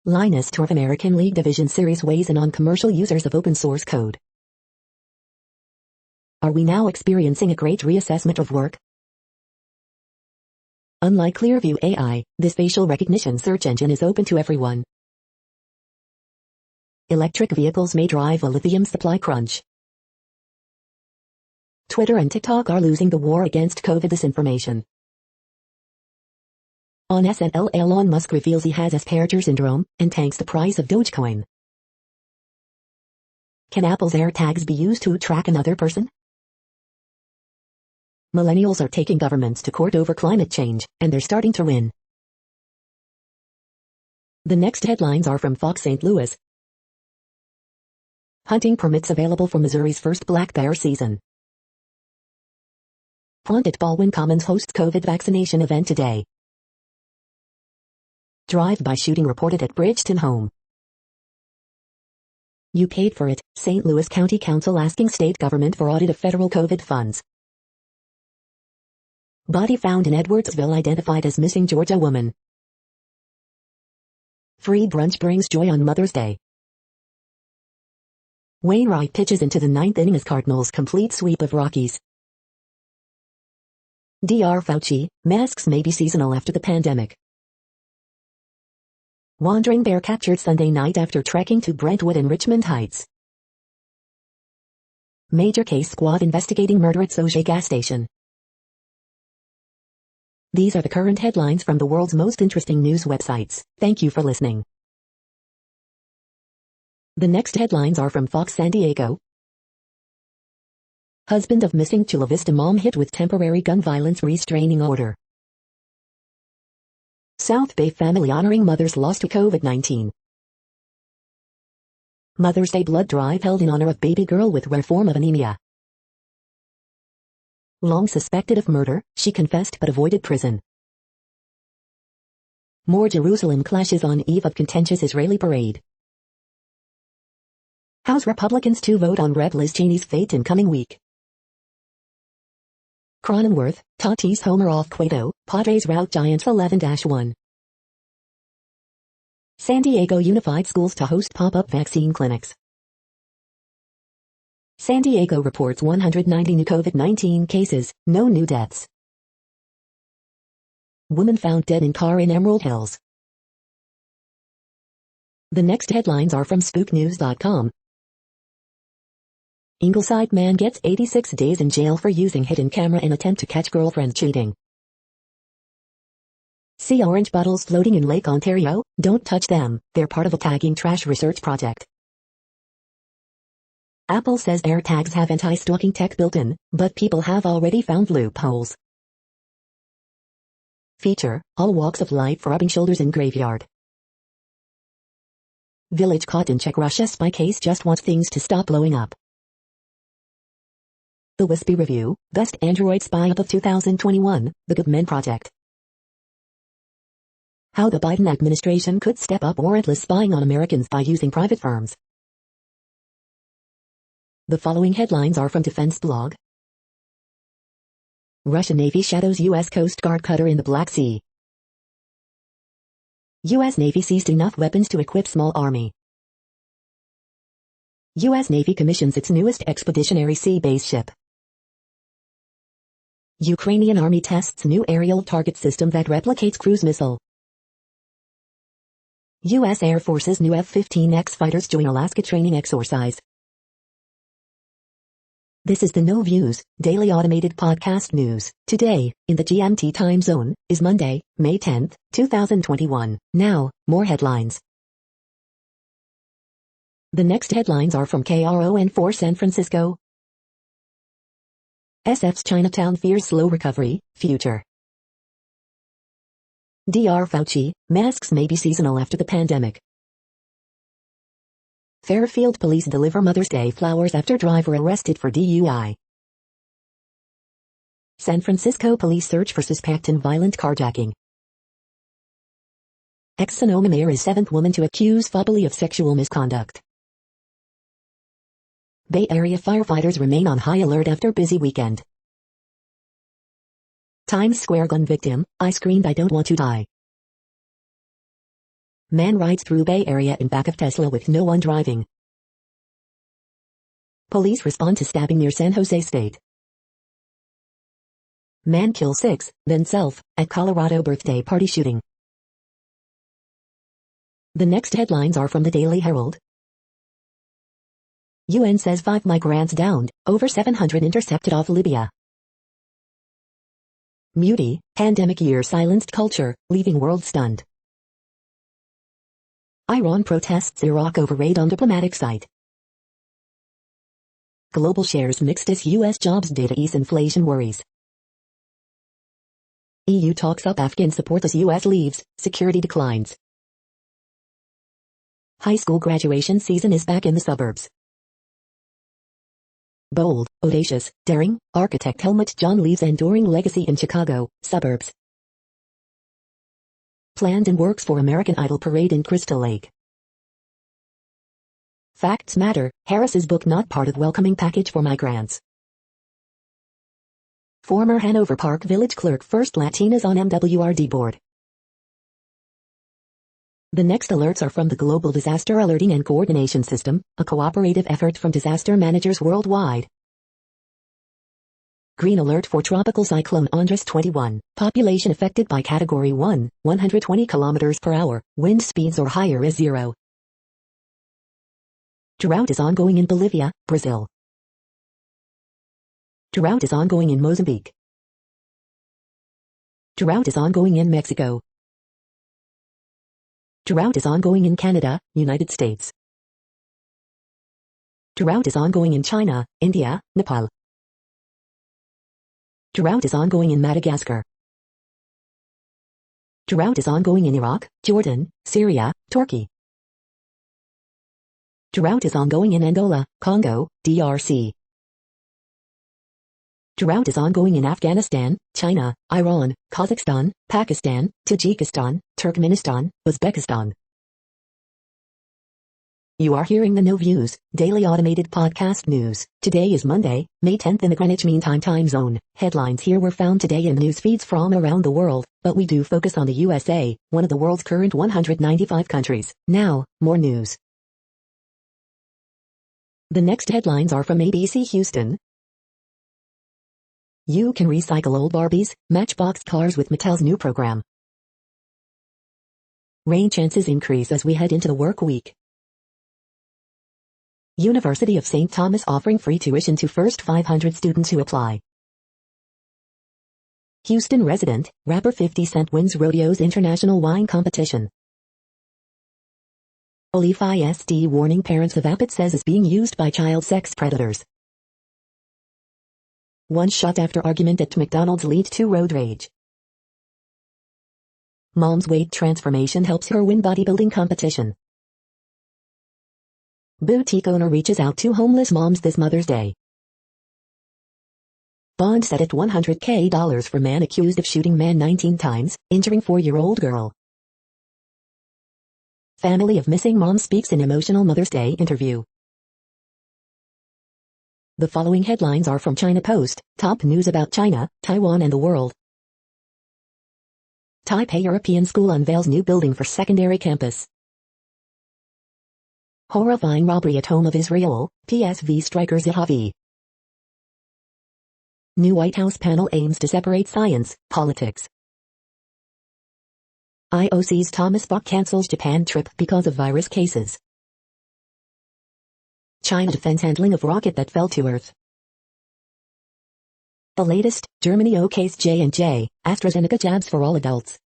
Linus Torv American League Division Series weighs in on commercial users of open source code. Are we now experiencing a great reassessment of work? Unlike Clearview AI, this facial recognition search engine is open to everyone. Electric vehicles may drive a lithium supply crunch. Twitter and TikTok are losing the war against COVID disinformation. On SNL, Elon Musk reveals he has Asperger's syndrome and tanks the price of Dogecoin. Can Apple's AirTags be used to track another person? Millennials are taking governments to court over climate change, and they're starting to win. The next headlines are from Fox St. Louis. Hunting permits available for Missouri's first black bear season. Pond at Baldwin Commons hosts COVID vaccination event today. Drive-by shooting reported at Bridgeton home. You paid for it, St. Louis County Council asking state government for audit of federal COVID funds. Body found in Edwardsville identified as missing Georgia woman. Free brunch brings joy on Mother's Day. Wainwright pitches into the ninth inning as Cardinals complete sweep of Rockies. Dr. Fauci, masks may be seasonal after the pandemic. Wandering bear captured Sunday night after trekking to Brentwood and Richmond Heights. Major case squad investigating murder at Sauget gas station. These are the current headlines from the world's most interesting news websites. Thank you for listening. The next headlines are from Fox San Diego. Husband of missing Chula Vista mom hit with temporary gun violence restraining order. South Bay family honoring mothers lost to COVID-19. Mother's Day blood drive held in honor of baby girl with rare form of anemia. Long suspected of murder, she confessed but avoided prison. More Jerusalem clashes on eve of contentious Israeli parade. House Republicans to vote on Rep. Liz Cheney's fate in coming week. Cronenworth, Tatis homer off Cueto, Padres rout Giants 11-1. San Diego Unified Schools to host pop-up vaccine clinics. San Diego reports 190 new COVID-19 cases, no new deaths. Woman found dead in car in Emerald Hills. The next headlines are from SpookNews.com. Ingleside man gets 86 days in jail for using hidden camera in attempt to catch girlfriend cheating. See orange bottles floating in Lake Ontario? Don't touch them, they're part of a tagging trash research project. Apple says AirTags have anti-stalking tech built in, but people have already found loopholes. Feature, all walks of life rubbing shoulders in graveyard. Village caught in Czech Russia spy case just wants things to stop blowing up. The Wispy Review, Best Android Spy App of 2021, The Good Men Project. How the Biden administration could step up warrantless spying on Americans by using private firms. The following headlines are from Defense Blog. Russian Navy shadows U.S. Coast Guard cutter in the Black Sea. U.S. Navy seized enough weapons to equip small army. U.S. Navy commissions its newest expeditionary sea-based ship. Ukrainian Army tests new aerial target system that replicates cruise missile. U.S. Air Force's new F-15X fighters join Alaska training exercise. This is the No Views, daily automated podcast news. Today, in the GMT time zone, is Monday, May 10, 2021. Now, more headlines. The next headlines are from KRON4 San Francisco. SF's Chinatown fears slow recovery, future. Dr. Fauci, masks may be seasonal after the pandemic. Fairfield police deliver Mother's Day flowers after driver arrested for DUI. San Francisco police search for suspect in violent carjacking. Ex-Sonoma mayor is seventh woman to accuse Faboli of sexual misconduct. Bay Area firefighters remain on high alert after busy weekend. Times Square gun victim, I screamed I don't want to die. Man rides through Bay Area in back of Tesla with no one driving. Police respond to stabbing near San Jose State. Man kills 6, then self, at Colorado birthday party shooting. The next headlines are from the Daily Herald. UN says 5 migrants downed, over 700 intercepted off Libya. Muti, pandemic year silenced culture, leaving world stunned. Iran protests Iraq over raid on diplomatic site. Global shares mixed as U.S. jobs data ease inflation worries. EU talks up Afghan support as U.S. leaves, security declines. High school graduation season is back in the suburbs. Bold, audacious, daring, architect Helmut John leaves enduring legacy in Chicago, suburbs. Planned and works for American Idol parade in Crystal Lake. Facts matter, Harris's book not part of welcoming package for migrants. Former Hanover Park Village clerk first Latinas on MWRD board. The next alerts are from the Global Disaster Alerting and Coordination System, a cooperative effort from disaster managers worldwide. Green alert for Tropical Cyclone Andres 21, population affected by Category 1, 120 km per hour, wind speeds or higher is 0. Drought is ongoing in Bolivia, Brazil. Drought is ongoing in Mozambique. Drought is ongoing in Mexico. Drought is ongoing in Canada, United States. Drought is ongoing in China, India, Nepal. Drought is ongoing in Madagascar. Drought is ongoing in Iraq, Jordan, Syria, Turkey. Drought is ongoing in Angola, Congo, DRC. Drought is ongoing in Afghanistan, China, Iran, Kazakhstan, Pakistan, Tajikistan, Turkmenistan, Uzbekistan. You are hearing the No Views, daily automated podcast news. Today is Monday, May 10th in the Greenwich Mean Time zone. Headlines here were found today in news feeds from around the world, but we do focus on the USA, one of the world's current 195 countries. Now, more news. The next headlines are from ABC Houston. You can recycle old Barbies, Matchbox cars with Mattel's new program. Rain chances increase as we head into the work week. University of St. Thomas offering free tuition to first 500 students who apply. Houston resident, rapper 50 Cent wins Rodeo's International Wine Competition. Olive ISD warning parents of app it says is being used by child sex predators. One shot after argument at McDonald's lead to road rage. Mom's weight transformation helps her win bodybuilding competition. Boutique owner reaches out to homeless moms this Mother's Day. Bond set at $100K for man accused of shooting man 19 times, injuring 4-year-old girl. Family of missing mom speaks in emotional Mother's Day interview. The following headlines are from China Post, top news about China, Taiwan and the world. Taipei European School unveils new building for secondary campus. Horrifying robbery at home of Israel, PSV striker Zahavi. New White House panel aims to separate science, politics. IOC's Thomas Bach cancels Japan trip because of virus cases. China defends handling of rocket that fell to Earth. The latest, Germany okays J&J, AstraZeneca jabs for all adults.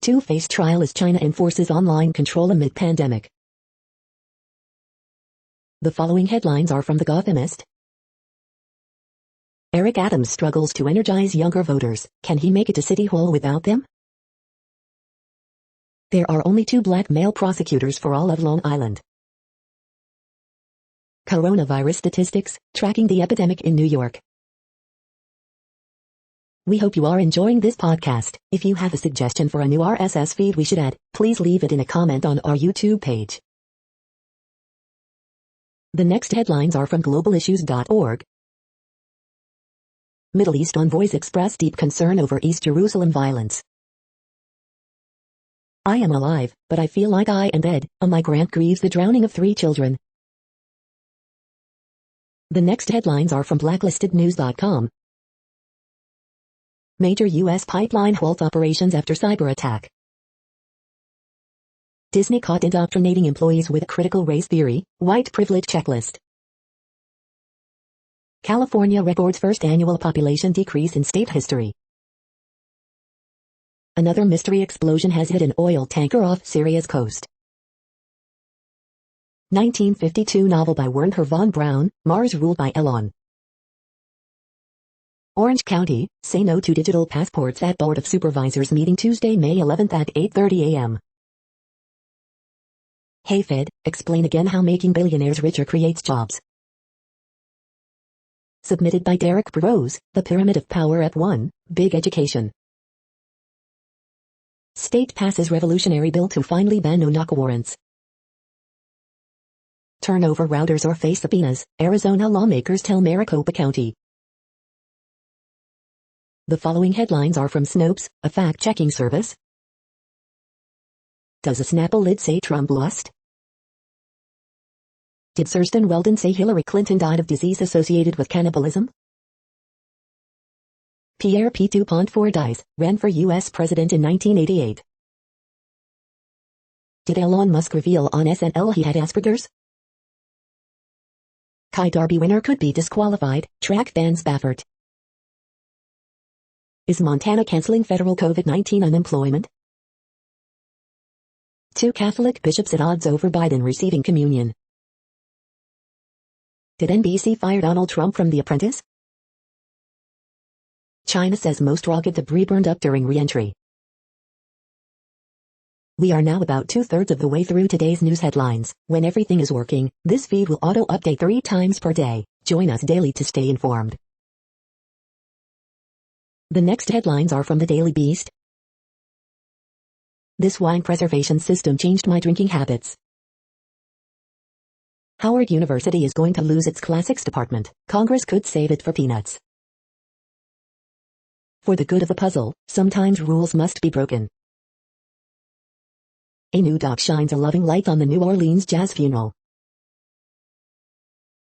Two-Face trial as China enforces online control amid pandemic. The following headlines are from The Gothamist. Eric Adams struggles to energize younger voters. Can he make it to City Hall without them? There are only 2 black male prosecutors for all of Long Island. Coronavirus statistics, tracking the epidemic in New York. We hope you are enjoying this podcast. If you have a suggestion for a new RSS feed we should add, please leave it in a comment on our YouTube page. The next headlines are from globalissues.org. Middle East envoys express deep concern over East Jerusalem violence. I am alive, but I feel like I am dead. A migrant grieves the drowning of 3 children. The next headlines are from blacklistednews.com. Major U.S. pipeline halts operations after cyber attack. Disney caught indoctrinating employees with critical race theory, white privilege checklist. California records first annual population decrease in state history. Another mystery explosion has hit an oil tanker off Syria's coast. 1952 novel by Wernher von Braun, Mars ruled by Elon. Orange County, say no to digital passports at Board of Supervisors meeting Tuesday, May 11 at 8:30 a.m. Hey Fed, explain again how making billionaires richer creates jobs. Submitted by Derek Burrows, The Pyramid of Power at 1, Big Education. State passes revolutionary bill to finally ban no-knock warrants. Turn over routers or face subpoenas, Arizona lawmakers tell Maricopa County. The following headlines are from Snopes, a fact-checking service. Does a Snapple lid say Trump lost? Did Kirsten Weldon say Hillary Clinton died of disease associated with cannibalism? Pierre P. Dupont-Fort dies, ran for U.S. president in 1988. Did Elon Musk reveal on SNL he had Asperger's? Kai Darby winner could be disqualified, track bans Baffert. Is Montana canceling federal COVID-19 unemployment? 2 Catholic bishops at odds over Biden receiving communion. Did NBC fire Donald Trump from The Apprentice? China says most rocket debris burned up during re-entry. We are now about 2/3 of the way through today's news headlines. When everything is working, this feed will auto-update 3 times per day. Join us daily to stay informed. The next headlines are from the Daily Beast. This wine preservation system changed my drinking habits. Howard University is going to lose its classics department. Congress could save it for peanuts. For the good of the puzzle, sometimes rules must be broken. A new doc shines a loving light on the New Orleans jazz funeral.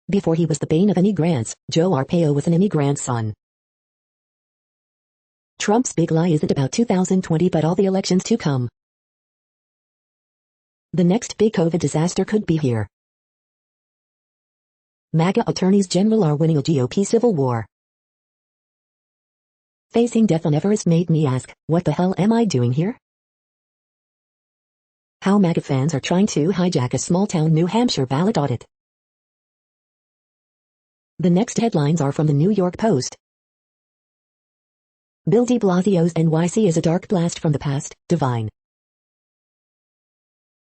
Before he was the bane of immigrants, Joe Arpaio was an immigrant's son. Trump's big lie isn't about 2020 but all the elections to come. The next big COVID disaster could be here. MAGA attorneys general are winning a GOP civil war. Facing death on Everest made me ask, what the hell am I doing here? How MAGA fans are trying to hijack a small-town New Hampshire ballot audit. The next headlines are from the New York Post. Bill de Blasio's NYC is a dark blast from the past, divine.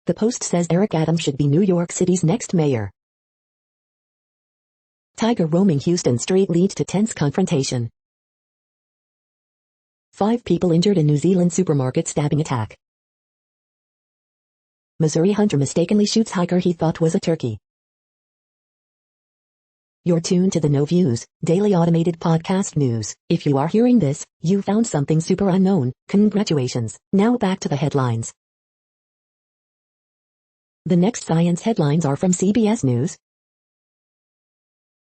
The Post says Eric Adams should be New York City's next mayor. Tiger roaming Houston street leads to tense confrontation. 5 people injured in New Zealand supermarket stabbing attack. Missouri hunter mistakenly shoots hiker he thought was a turkey. You're tuned to the No Views, daily automated podcast news. If you are hearing this, you found something super unknown. Congratulations. Now back to the headlines. The next science headlines are from CBS News.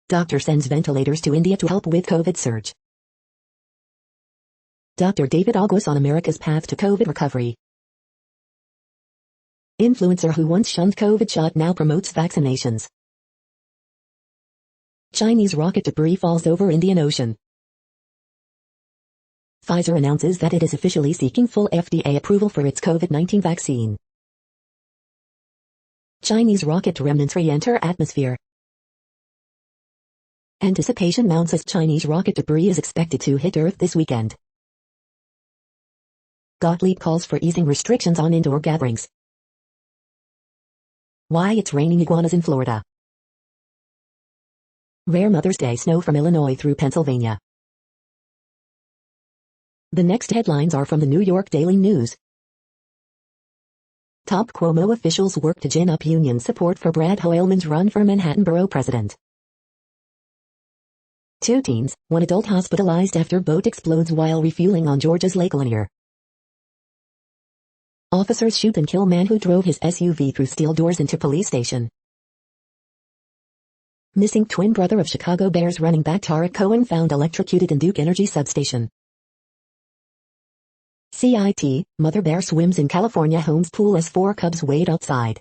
Doctor sends ventilators to India to help with COVID surge. Dr. David August on America's path to COVID recovery. Influencer who once shunned COVID shot now promotes vaccinations. Chinese rocket debris falls over Indian Ocean. Pfizer announces that it is officially seeking full FDA approval for its COVID-19 vaccine. Chinese rocket remnants re-enter atmosphere. Anticipation mounts as Chinese rocket debris is expected to hit Earth this weekend. Gottlieb calls for easing restrictions on indoor gatherings. Why it's raining iguanas in Florida. Rare Mother's Day snow from Illinois through Pennsylvania. The next headlines are from the New York Daily News. Top Cuomo officials work to gin up union support for Brad Hoylman's run for Manhattan Borough President. 2 teens, 1 adult hospitalized after boat explodes while refueling on Georgia's Lake Lanier. Officers shoot and kill man who drove his SUV through steel doors into police station. Missing twin brother of Chicago Bears running back Tariq Cohen found electrocuted in Duke Energy substation. CIT, mother bear swims in California home's pool as 4 cubs wait outside.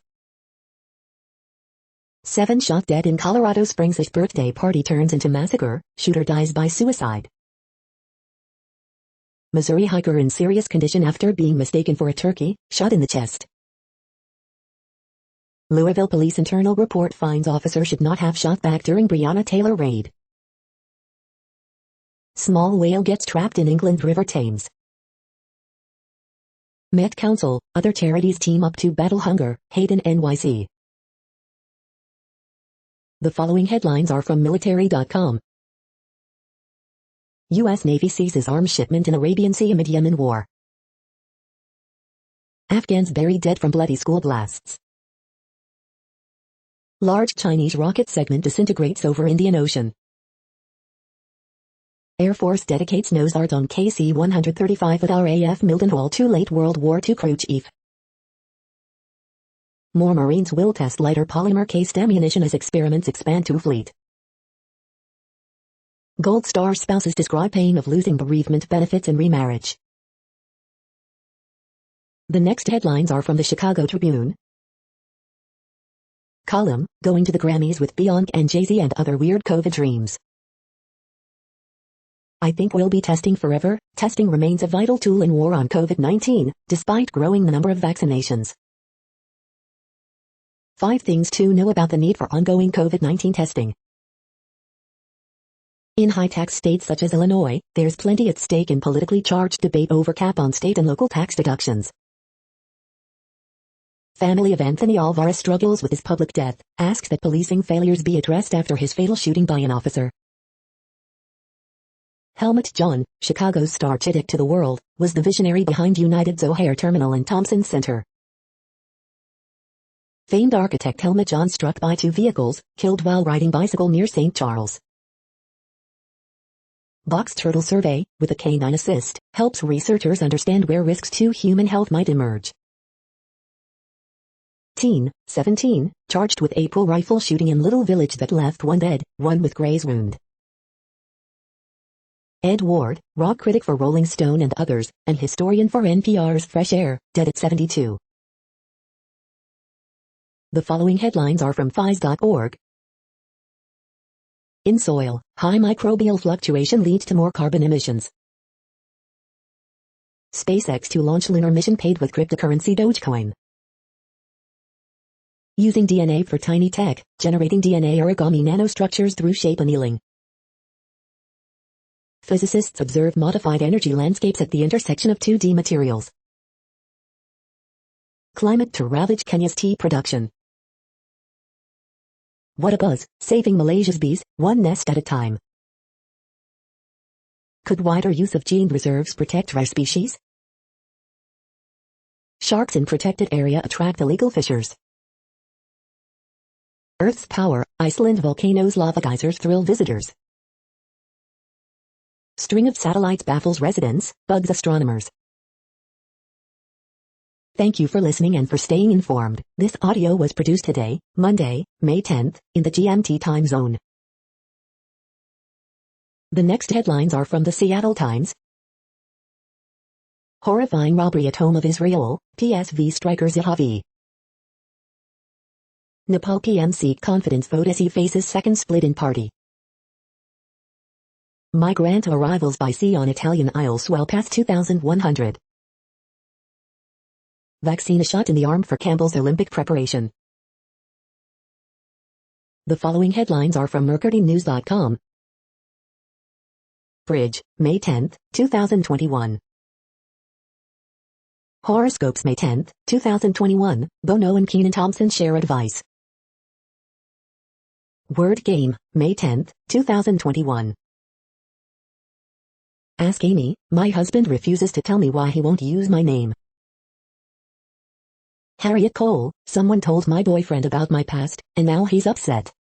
7 shot dead in Colorado Springs' birthday party turns into massacre, shooter dies by suicide. Missouri hiker in serious condition after being mistaken for a turkey, shot in the chest. Louisville police internal report finds officer should not have shot back during Breonna Taylor raid. Small whale gets trapped in England River Thames. Met Council, other charities team up to battle hunger, Hayden NYC. The following headlines are from military.com. U.S. Navy seizes arms shipment in Arabian Sea amid Yemen war. Afghans buried dead from bloody school blasts. Large Chinese rocket segment disintegrates over Indian Ocean. Air Force dedicates nose art on KC-135 at RAF Mildenhall to late World War II crew chief. More Marines will test lighter polymer cased ammunition as experiments expand to fleet. Gold Star spouses describe pain of losing bereavement benefits in remarriage. The next headlines are from the Chicago Tribune. Column, going to the Grammys with Beyonce and Jay-Z and other weird COVID dreams. I think we'll be testing forever. Testing remains a vital tool in war on COVID-19, despite growing the number of vaccinations. 5 things to know about the need for ongoing COVID-19 testing. In high-tax states such as Illinois, there's plenty at stake in politically charged debate over cap on state and local tax deductions. Family of Anthony Alvarez struggles with his public death, asks that policing failures be addressed after his fatal shooting by an officer. Helmut John, Chicago's star Chittick to the world, was the visionary behind United's O'Hare Terminal and Thompson Center. Famed architect Helmut John struck by 2 vehicles, killed while riding bicycle near St. Charles. Box turtle survey, with a canine assist, helps researchers understand where risks to human health might emerge. Teen, 17, charged with April rifle shooting in Little Village that left 1 dead, 1 with graze wound. Ed Ward, rock critic for Rolling Stone and others, and historian for NPR's Fresh Air, dead at 72. The following headlines are from phys.org. In soil, high microbial fluctuation leads to more carbon emissions. SpaceX to launch lunar mission paid with cryptocurrency Dogecoin. Using DNA for tiny tech, generating DNA origami nanostructures through shape annealing. Physicists observe modified energy landscapes at the intersection of 2D materials. Climate to ravage Kenya's tea production. What a buzz, saving Malaysia's bees, 1 nest at a time. Could wider use of gene reserves protect rare species? Sharks in protected area attract illegal fishers. Earth's power, Iceland volcanoes lava geysers thrill visitors. String of satellites baffles residents, bugs astronomers. Thank you for listening and for staying informed. This audio was produced today, Monday, May 10th, in the GMT time zone. The next headlines are from the Seattle Times. Horrifying robbery at home of Israel, PSV striker Zahavi. Nepal PM seek confidence vote as he faces second split in party. Migrant arrivals by sea on Italian Isles swell past 2,100. Vaccine a shot in the arm for Campbell's Olympic preparation. The following headlines are from mercurynews.com. Bridge, May 10, 2021. Horoscopes May 10, 2021, Bono and Kenan Thompson share advice. Word game, May 10, 2021. Ask Amy, my husband refuses to tell me why he won't use my name. Harriet Cole, someone told my boyfriend about my past, and now he's upset.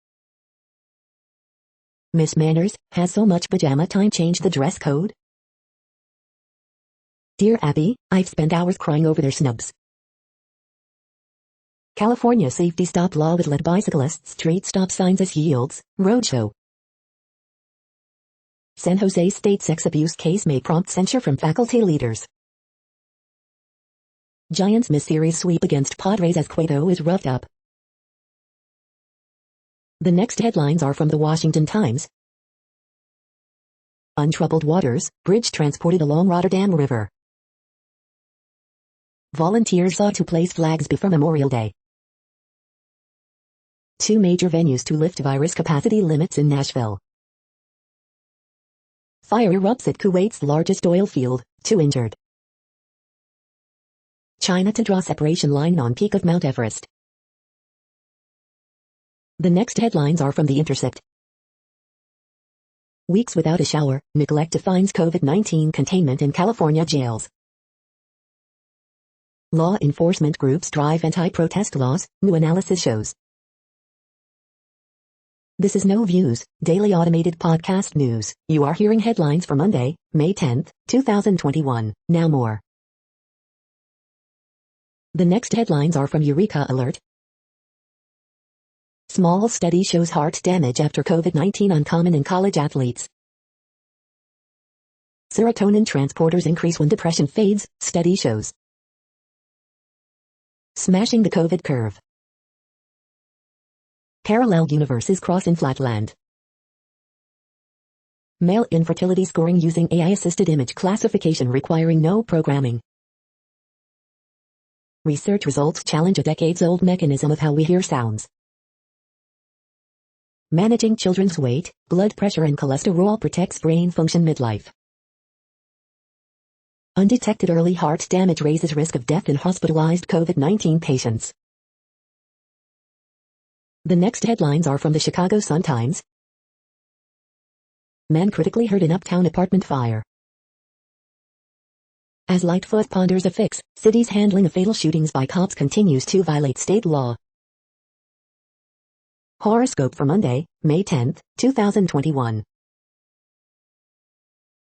Miss Manners, has so much pajama time changed the dress code? Dear Abby, I've spent hours crying over their snubs. California safety stop law would let bicyclists treat stop signs as yields, roadshow. San Jose State sex abuse case may prompt censure from faculty leaders. Giants miss series sweep against Padres as Cueto is roughed up. The next headlines are from the Washington Times. Untroubled waters, bridge transported along Rotterdam River. Volunteers sought to place flags before Memorial Day. 2 major venues to lift virus capacity limits in Nashville. Fire erupts at Kuwait's largest oil field, 2 injured. China to draw separation line on peak of Mount Everest. The next headlines are from The Intercept. Weeks without a shower, neglect defines COVID-19 containment in California jails. Law enforcement groups drive anti-protest laws, new analysis shows. This is No Views, daily automated podcast news. You are hearing headlines for Monday, May 10th, 2021. Now more. The next headlines are from Eureka Alert. Small study shows heart damage after COVID-19 uncommon in college athletes. Serotonin transporters increase when depression fades, study shows. Smashing the COVID curve. Parallel universes cross in flatland. Male infertility scoring using AI-assisted image classification requiring no programming. Research results challenge a decades-old mechanism of how we hear sounds. Managing children's weight, blood pressure and cholesterol protects brain function midlife. Undetected early heart damage raises risk of death in hospitalized COVID-19 patients. The next headlines are from the Chicago Sun-Times. Man critically hurt in uptown apartment fire. As Lightfoot ponders a fix, city's handling of fatal shootings by cops continues to violate state law. Horoscope for Monday, May 10th, 2021.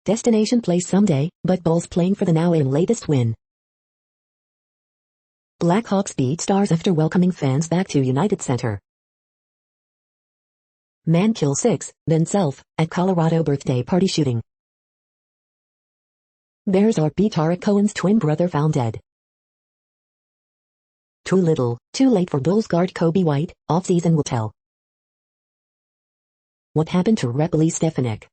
Destination place someday, but Bulls playing for the now in latest win. Blackhawks beat Stars after welcoming fans back to United Center. Man kills 6, then self, at Colorado birthday party shooting. Bears are beat Tarik Cohen's twin brother found dead. Too little, too late for Bulls guard Kobe White, off-season will tell. What happened to Rep. Lee Stefanik?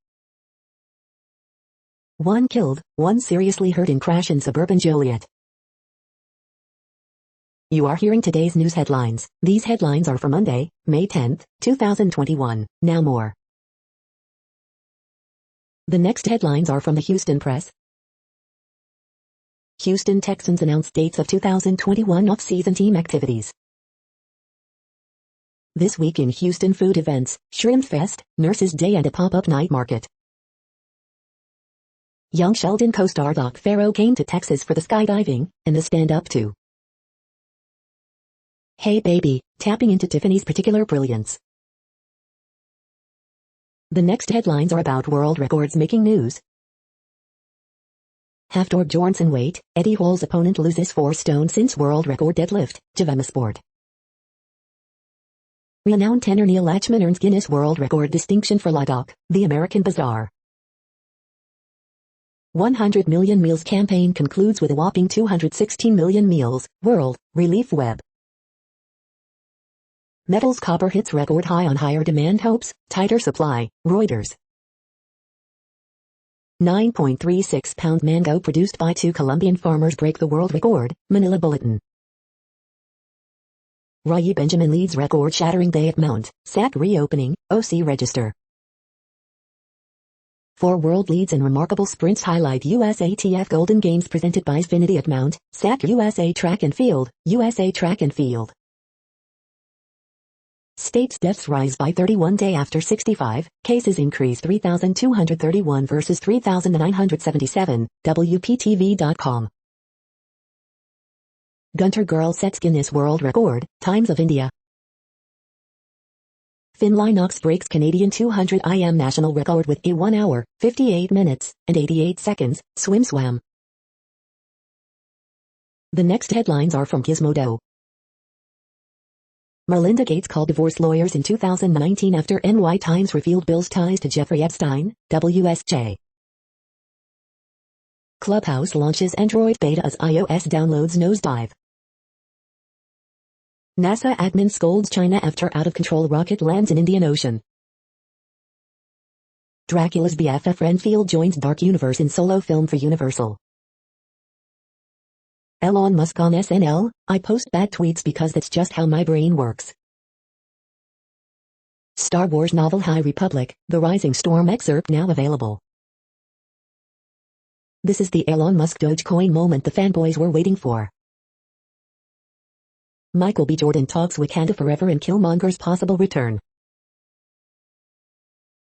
1 killed, 1 seriously hurt in crash in suburban Joliet. You are hearing today's news headlines. These headlines are for Monday, May 10th, 2021. Now more. The next headlines are from the Houston Press. Houston Texans announce dates of 2021 off-season team activities. This week in Houston food events, Shrimp Fest, Nurses Day and a pop-up night market. Young Sheldon co-star Doc Farrow came to Texas for the skydiving, and the stand-up too. Hey baby, tapping into Tiffany's particular brilliance. The next headlines are about world records making news. Hafthor Bjornsson weight, Eddie Hall's opponent loses 4 stone since world record deadlift, Javema Sport. Renowned tenor Neil Lachman earns Guinness World Record distinction for Ladakh, the American Bazaar. 100 million meals campaign concludes with a whopping 216 million meals, World Relief Web. Metals copper hits record high on higher demand hopes, tighter supply, Reuters. 9.36-pound mango produced by 2 Colombian farmers break the world record, Manila Bulletin. Rayi Benjamin leads record-shattering day at Mount Sat reopening, OC Register. 4 world leads and remarkable sprints highlight USATF Golden Games presented by Xfinity at Mount Sat USA Track and Field, USA Track and Field. States deaths rise by 31 day after 65, cases increase 3,231 versus 3,977, WPTV.com. Gunter girl sets Guinness World Record, Times of India. Finn Lennox breaks Canadian 200 IM national record with a 1 hour, 58 minutes, and 88 seconds, swim. The next headlines are from Gizmodo. Melinda Gates called divorce lawyers in 2019 after NY Times revealed Bill's ties to Jeffrey Epstein, WSJ. Clubhouse launches Android beta as iOS downloads nosedive. NASA admin scolds China after out-of-control rocket lands in Indian Ocean. Dracula's BFF Renfield joins Dark Universe in solo film for Universal. Elon Musk on SNL, I post bad tweets because that's just how my brain works. Star Wars novel High Republic, The Rising Storm excerpt now available. This is the Elon Musk Dogecoin moment the fanboys were waiting for. Michael B. Jordan talks Wakanda Forever and Killmonger's possible return.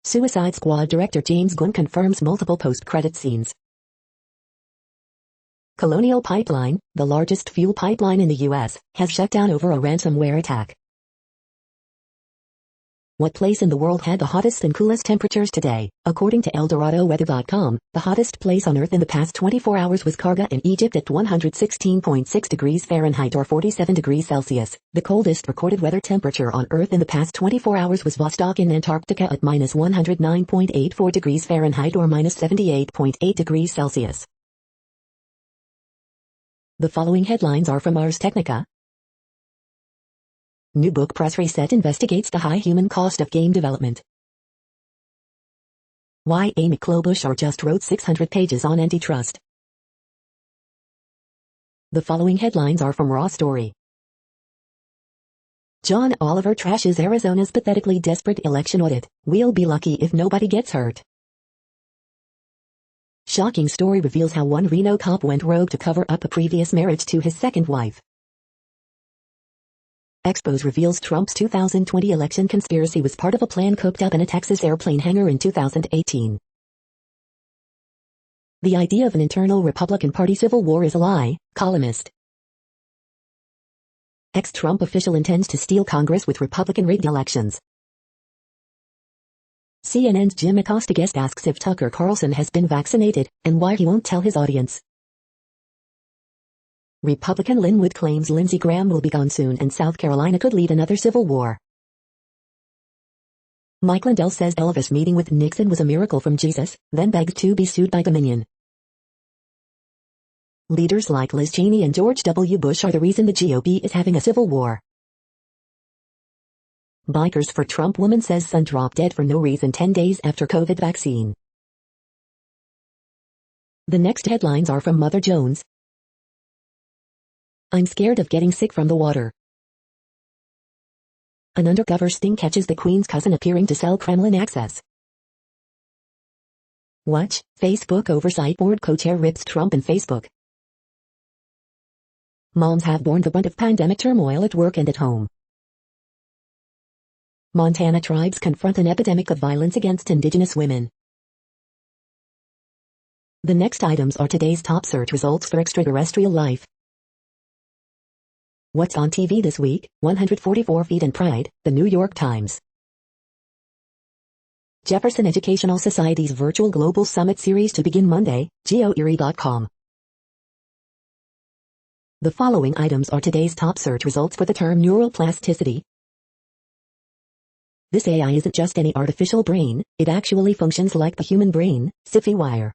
Suicide Squad director James Gunn confirms multiple post-credit scenes. Colonial Pipeline, the largest fuel pipeline in the U.S., has shut down over a ransomware attack. What place in the world had the hottest and coolest temperatures today? According to ElDoradoWeather.com, the hottest place on Earth in the past 24 hours was Karga in Egypt at 116.6 degrees Fahrenheit or 47 degrees Celsius. The coldest recorded weather temperature on Earth in the past 24 hours was Vostok in Antarctica at minus 109.84 degrees Fahrenheit or minus 78.8 degrees Celsius. The following headlines are from Ars Technica. New book press reset investigates the high human cost of game development. Why Amy Klobuchar just wrote 600 pages on antitrust. The following headlines are from Raw Story. John Oliver trashes Arizona's pathetically desperate election audit. We'll be lucky if nobody gets hurt. Shocking story reveals how one Reno cop went rogue to cover up a previous marriage to his second wife. Expose reveals Trump's 2020 election conspiracy was part of a plan cooked up in a Texas airplane hangar in 2018. The idea of an internal Republican Party civil war is a lie, columnist. Ex-Trump official intends to steal Congress with Republican-rigged elections. CNN's Jim Acosta guest asks if Tucker Carlson has been vaccinated, and why he won't tell his audience. Republican Linwood claims Lindsey Graham will be gone soon and South Carolina could lead another civil war. Mike Lindell says Elvis meeting with Nixon was a miracle from Jesus, then begged to be sued by Dominion. Leaders like Liz Cheney and George W. Bush are the reason the GOP is having a civil war. Bikers for Trump woman says son dropped dead for no reason 10 days after COVID vaccine. The next headlines are from Mother Jones. I'm scared of getting sick from the water. An undercover sting catches the Queen's cousin appearing to sell Kremlin access. Watch, Facebook oversight board co-chair rips Trump and Facebook. Moms have borne the brunt of pandemic turmoil at work and at home. Montana tribes confront an epidemic of violence against indigenous women. The next items are today's top search results for extraterrestrial life. What's on TV this week? 144 Feet and Pride, The New York Times. Jefferson Educational Society's virtual Global Summit series to begin Monday, geoerie.com. The following items are today's top search results for the term neural plasticity. This AI isn't just any artificial brain, it actually functions like the human brain, Siffy Wire.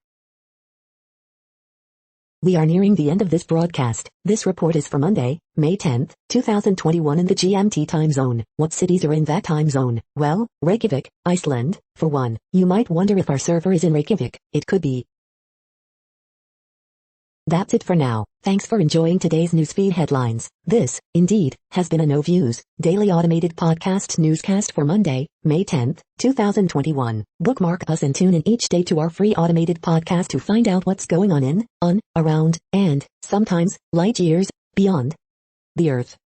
We are nearing the end of this broadcast. This report is for Monday, May 10, 2021 in the GMT time zone. What cities are in that time zone? Well, Reykjavik, Iceland, for one. You might wonder if our server is in Reykjavik. It could be. That's it for now. Thanks for enjoying today's newsfeed headlines. This, indeed, has been a No Views, daily automated podcast newscast for Monday, May 10th, 2021. Bookmark us and tune in each day to our free automated podcast to find out what's going on in, around, and, sometimes, light years, beyond the Earth.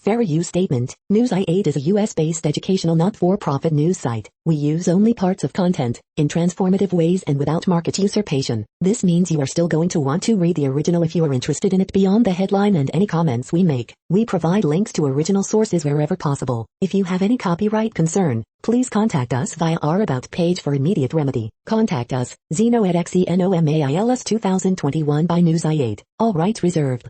Fair use statement. News.8 is a US-based educational not-for-profit news site. We use only parts of content, in transformative ways and without market usurpation. This means you are still going to want to read the original if you are interested in it beyond the headline and any comments we make. We provide links to original sources wherever possible. If you have any copyright concern, please contact us via our About page for immediate remedy. Contact us, Zeno at XENOMAILS 2021 by News.8. All rights reserved.